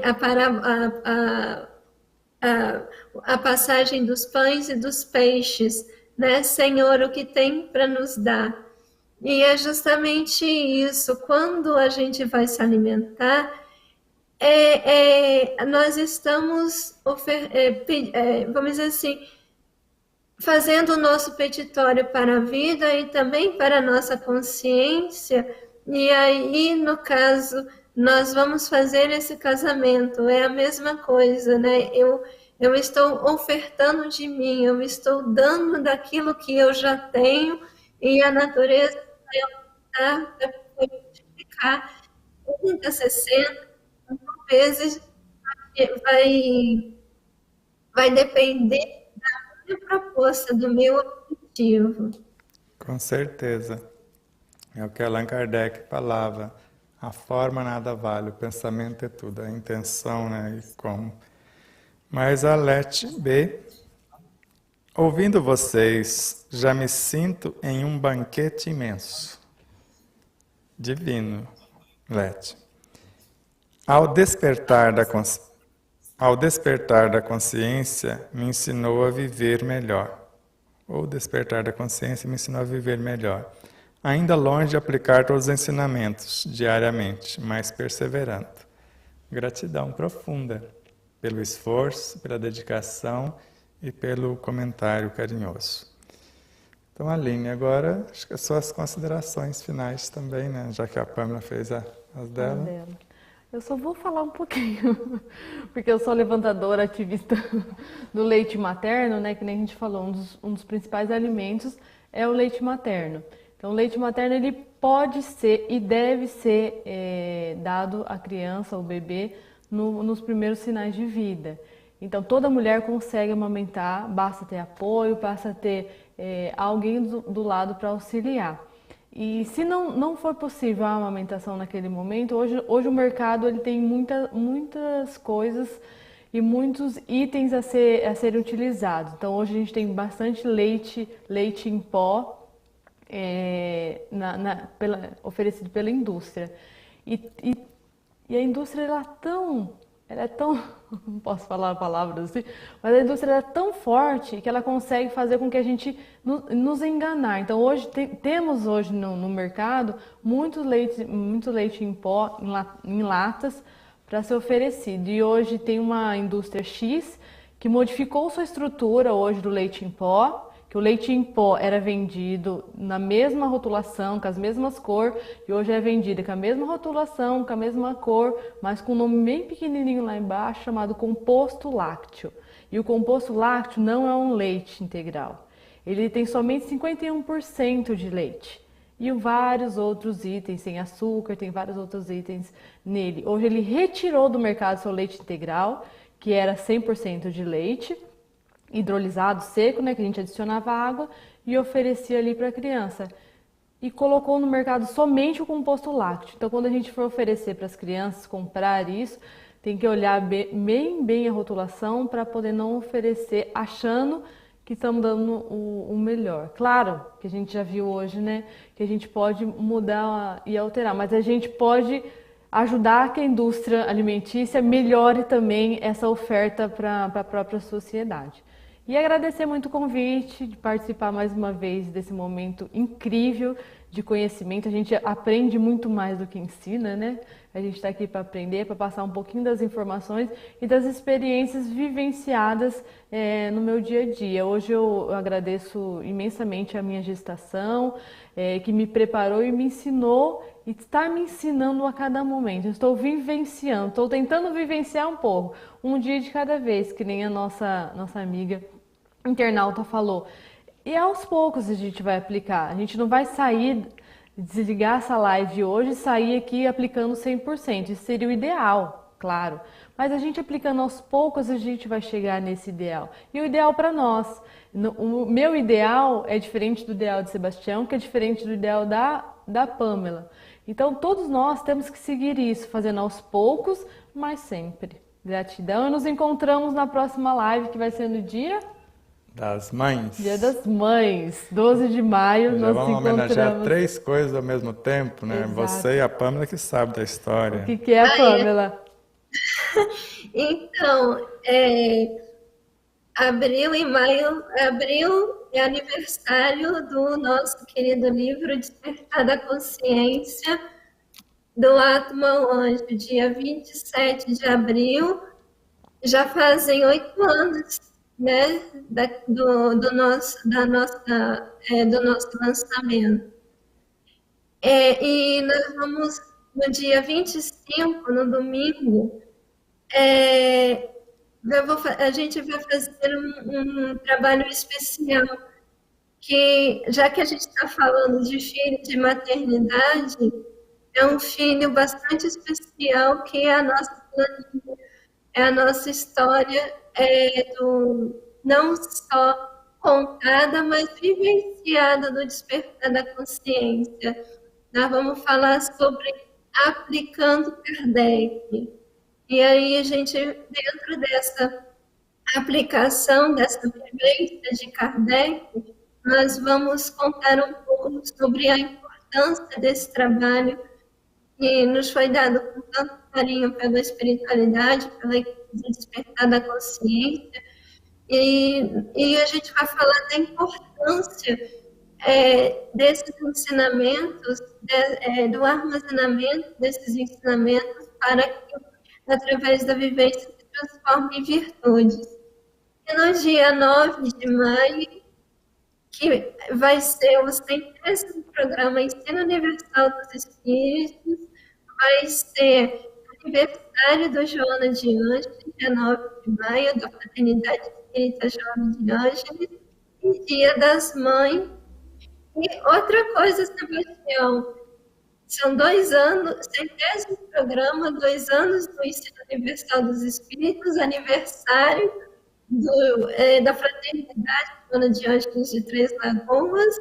a passagem dos pães e dos peixes, né? Senhor, o que tem para nos dar? E é justamente isso, quando a gente vai se alimentar, nós estamos, vamos dizer assim, fazendo o nosso petitório para a vida e também para a nossa consciência, e aí, no caso, nós vamos fazer esse casamento, é a mesma coisa, né? Eu estou ofertando de mim, eu estou dando daquilo que eu já tenho, e a natureza vai multiplicar 30, 60 vezes, vai depender da minha proposta, do meu objetivo. Com certeza. É o que Allan Kardec falava. A forma nada vale, o pensamento é tudo, a intenção, né, e como. Mas a Lete B, ouvindo vocês, já me sinto em um banquete imenso. Divino, Lete. Ao despertar da consciência, me ensinou a viver melhor. O despertar da consciência me ensinou a viver melhor. Ainda longe de aplicar todos os ensinamentos diariamente, mas perseverando. Gratidão profunda pelo esforço, pela dedicação e pelo comentário carinhoso. Então, Aline, agora acho que as suas considerações finais também, né? Já que a Pâmela fez as dela. Eu só vou falar um pouquinho, porque eu sou levantadora, ativista do leite materno, né? Que nem a gente falou, um dos principais alimentos é o leite materno. Então, o leite materno ele pode ser e deve ser dado à criança, ao bebê, nos primeiros sinais de vida. Então, toda mulher consegue amamentar, basta ter apoio, basta ter alguém do lado para auxiliar. E se não for possível a amamentação naquele momento, hoje o mercado ele tem muitas coisas e muitos itens a serem utilizados. Então, hoje a gente tem bastante leite em pó, oferecido pela indústria. E a indústria ela é tão, não posso falar palavras assim, mas a indústria é tão forte que ela consegue fazer com que a gente nos enganar. Então hoje temos hoje no mercado muito leite em pó, em latas, para ser oferecido. E hoje tem uma indústria X que modificou sua estrutura hoje do leite em pó, que o leite em pó era vendido na mesma rotulação, com as mesmas cores, e hoje é vendido com a mesma rotulação, com a mesma cor, mas com um nome bem pequenininho lá embaixo, chamado composto lácteo. E o composto lácteo não é um leite integral. Ele tem somente 51% de leite. E vários outros itens, tem açúcar, tem vários outros itens nele. Hoje ele retirou do mercado seu leite integral, que era 100% de leite, hidrolisado seco, né, que a gente adicionava água e oferecia ali para a criança. E colocou no mercado somente o composto lácteo. Então, quando a gente for oferecer para as crianças comprar isso, tem que olhar bem a rotulação para poder não oferecer achando que estamos dando o melhor. Claro que a gente já viu hoje, né, que a gente pode mudar e alterar, mas a gente pode ajudar que a indústria alimentícia melhore também essa oferta para a própria sociedade. E agradecer muito o convite de participar mais uma vez desse momento incrível de conhecimento. A gente aprende muito mais do que ensina, né? A gente está aqui para aprender, para passar um pouquinho das informações e das experiências vivenciadas no meu dia a dia. Hoje eu agradeço imensamente a minha gestação, que me preparou e me ensinou e está me ensinando a cada momento. Eu estou vivenciando, estou tentando vivenciar um pouco, um dia de cada vez, que nem a nossa amiga internauta falou. E aos poucos a gente vai aplicar. A gente não vai sair, desligar essa live hoje e sair aqui aplicando 100%. Isso seria o ideal, claro. Mas a gente aplicando aos poucos, a gente vai chegar nesse ideal. E o ideal para nós. O meu ideal é diferente do ideal de Sebastião, que é diferente do ideal da Pamela. Então, todos nós temos que seguir isso, fazendo aos poucos, mas sempre. Gratidão. E nos encontramos na próxima live, que vai ser no dia das Mães. Dia das Mães, 12 de maio. Já nós vamos encontramos. homenagear 3 coisas ao mesmo tempo, né? Exato. Você e a Pamela que sabe da história. O que é a Pamela? Então, abril e maio, abril é aniversário do nosso querido livro Despertar da Consciência, do Atma ao Anjo, dia 27 de abril. Já fazem 8 anos, né, do nosso lançamento. E nós vamos, no dia 25, no domingo, a gente vai fazer um trabalho especial, que, já que a gente está falando de filho de maternidade, é um filho bastante especial, que é a nossa planilha, é a nossa história, não só contada, mas vivenciada do despertar da consciência. Nós vamos falar sobre aplicando Kardec. E aí a gente, dentro dessa aplicação, dessa vivência de Kardec, nós vamos contar um pouco sobre a importância desse trabalho que nos foi dado com tanto carinho pela espiritualidade, pela equipe de despertar da consciência, e a gente vai falar da importância desses ensinamentos, do armazenamento desses ensinamentos, para que, através da vivência, se transforme em virtudes. E no dia 9 de maio, que vai ser o 100º programa Ensino Universal dos Espíritos, vai ser aniversário do Joana de Ângeles, dia 9 de maio, da Fraternidade Espírita Joana de Ângeles, e Dia das Mães. E outra coisa, Sebastião, são 2 anos, 100º programa, 2 anos do Ensino Universal dos Espíritos, aniversário da Fraternidade Joana de Ângeles de Três Lagoas,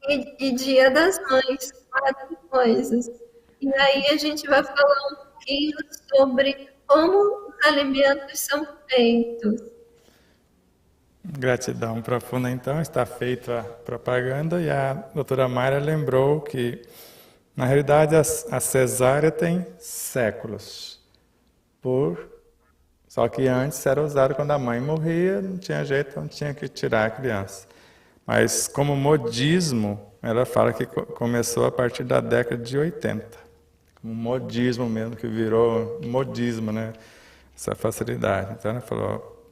e Dia das Mães, 4 coisas. E aí a gente vai falar um pouquinho sobre como os alimentos são feitos. Gratidão profunda, então. Está feita a propaganda e a doutora Mayra lembrou que, na realidade, a cesárea tem séculos. Só que antes era usado quando a mãe morria, não tinha jeito, então tinha que tirar a criança. Mas como modismo, ela fala que começou a partir da década de 80. Um modismo mesmo, que virou modismo, né? Essa facilidade. Então ela falou,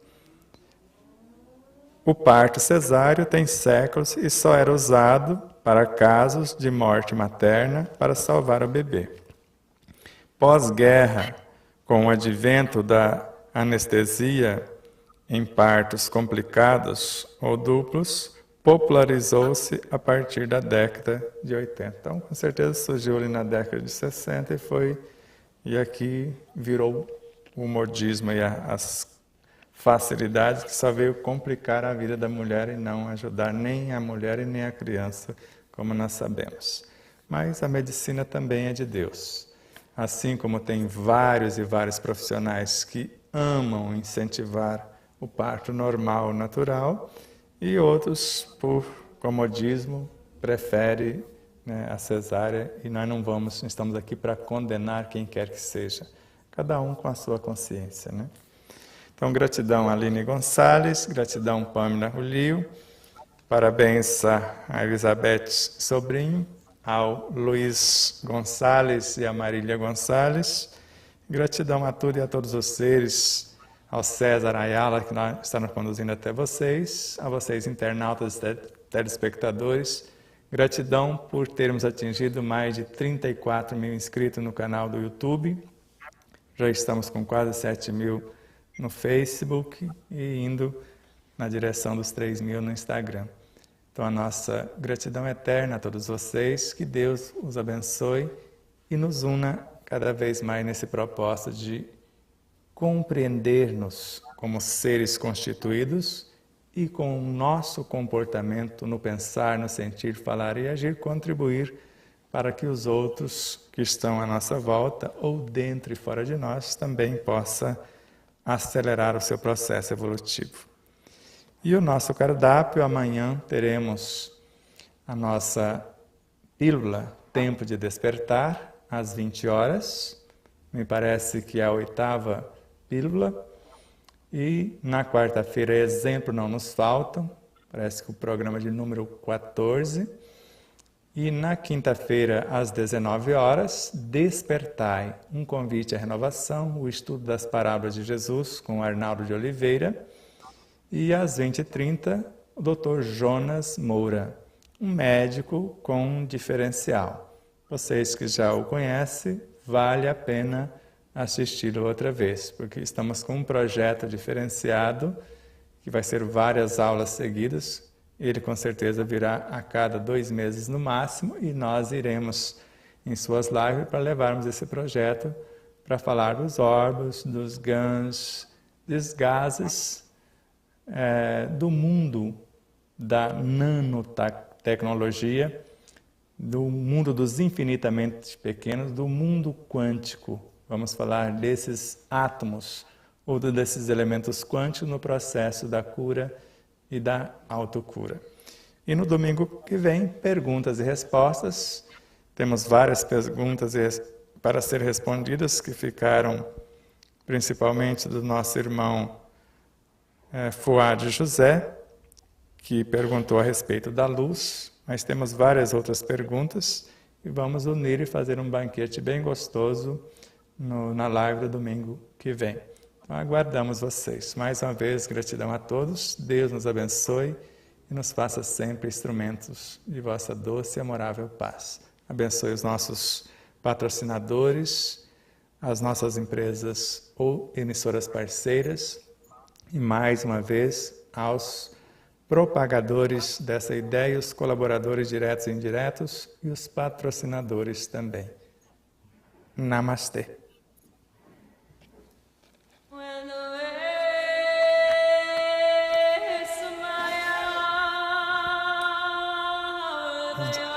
O parto cesáreo tem séculos e só era usado para casos de morte materna para salvar o bebê. Pós-guerra, com o advento da anestesia em partos complicados ou duplos, popularizou-se a partir da década de 80. Então, com certeza surgiu ali na década de 60 e aqui virou o modismo e as facilidades que só veio complicar a vida da mulher e não ajudar nem a mulher e nem a criança, como nós sabemos. Mas a medicina também é de Deus. Assim como tem vários e vários profissionais que amam incentivar o parto normal, natural, e outros, por comodismo, preferem, né, a cesárea, e nós não estamos aqui para condenar quem quer que seja, cada um com a sua consciência, né? Então, gratidão Aline Gonçalves, gratidão Pâmela Rulio, parabéns a Elizabeth Sobrinho, ao Luiz Gonçalves e a Marília Gonçalves, gratidão a tudo e a todos os seres, ao César Ayala, que está nos conduzindo até vocês, a vocês internautas e telespectadores, gratidão por termos atingido mais de 34 mil inscritos no canal do YouTube, já estamos com quase 7 mil no Facebook e indo na direção dos 3 mil no Instagram. Então, a nossa gratidão eterna a todos vocês, que Deus os abençoe e nos una cada vez mais nesse propósito de compreender-nos como seres constituídos e com o nosso comportamento no pensar, no sentir, falar e agir, contribuir para que os outros que estão à nossa volta ou dentro e fora de nós também possam acelerar o seu processo evolutivo. E o nosso cardápio, amanhã teremos a nossa pílula Tempo de Despertar, às 20 horas. Me parece que é a 8ª pílula. E na quarta-feira, exemplo não nos faltam. Parece que o programa de número 14. E na quinta-feira, às 19 horas, Despertai, um convite à renovação, o estudo das parábolas de Jesus com Arnaldo de Oliveira. E às 20h30, o Dr. Jonas Moura, um médico com um diferencial. Vocês que já o conhecem, vale a pena assisti-lo outra vez, porque estamos com um projeto diferenciado, que vai ser várias aulas seguidas. Ele com certeza virá a cada 2 meses no máximo, e nós iremos em suas lives para levarmos esse projeto para falar dos orbos, dos GANs, dos gases, do mundo da nanotecnologia, do mundo dos infinitamente pequenos, do mundo quântico. Vamos falar desses átomos ou desses elementos quânticos no processo da cura e da autocura. E no domingo que vem, perguntas e respostas. Temos várias perguntas para ser respondidas que ficaram principalmente do nosso irmão Fuad José, que perguntou a respeito da luz, mas temos várias outras perguntas e vamos unir e fazer um banquete bem gostoso na live do domingo que vem. Então, aguardamos vocês. Mais uma vez, gratidão a todos, Deus nos abençoe e nos faça sempre instrumentos de vossa doce e amorável paz. Abençoe os nossos patrocinadores, as nossas empresas ou emissoras parceiras, e mais uma vez aos propagadores dessa ideia, os colaboradores diretos e indiretos e os patrocinadores também. Namastê. Thank you.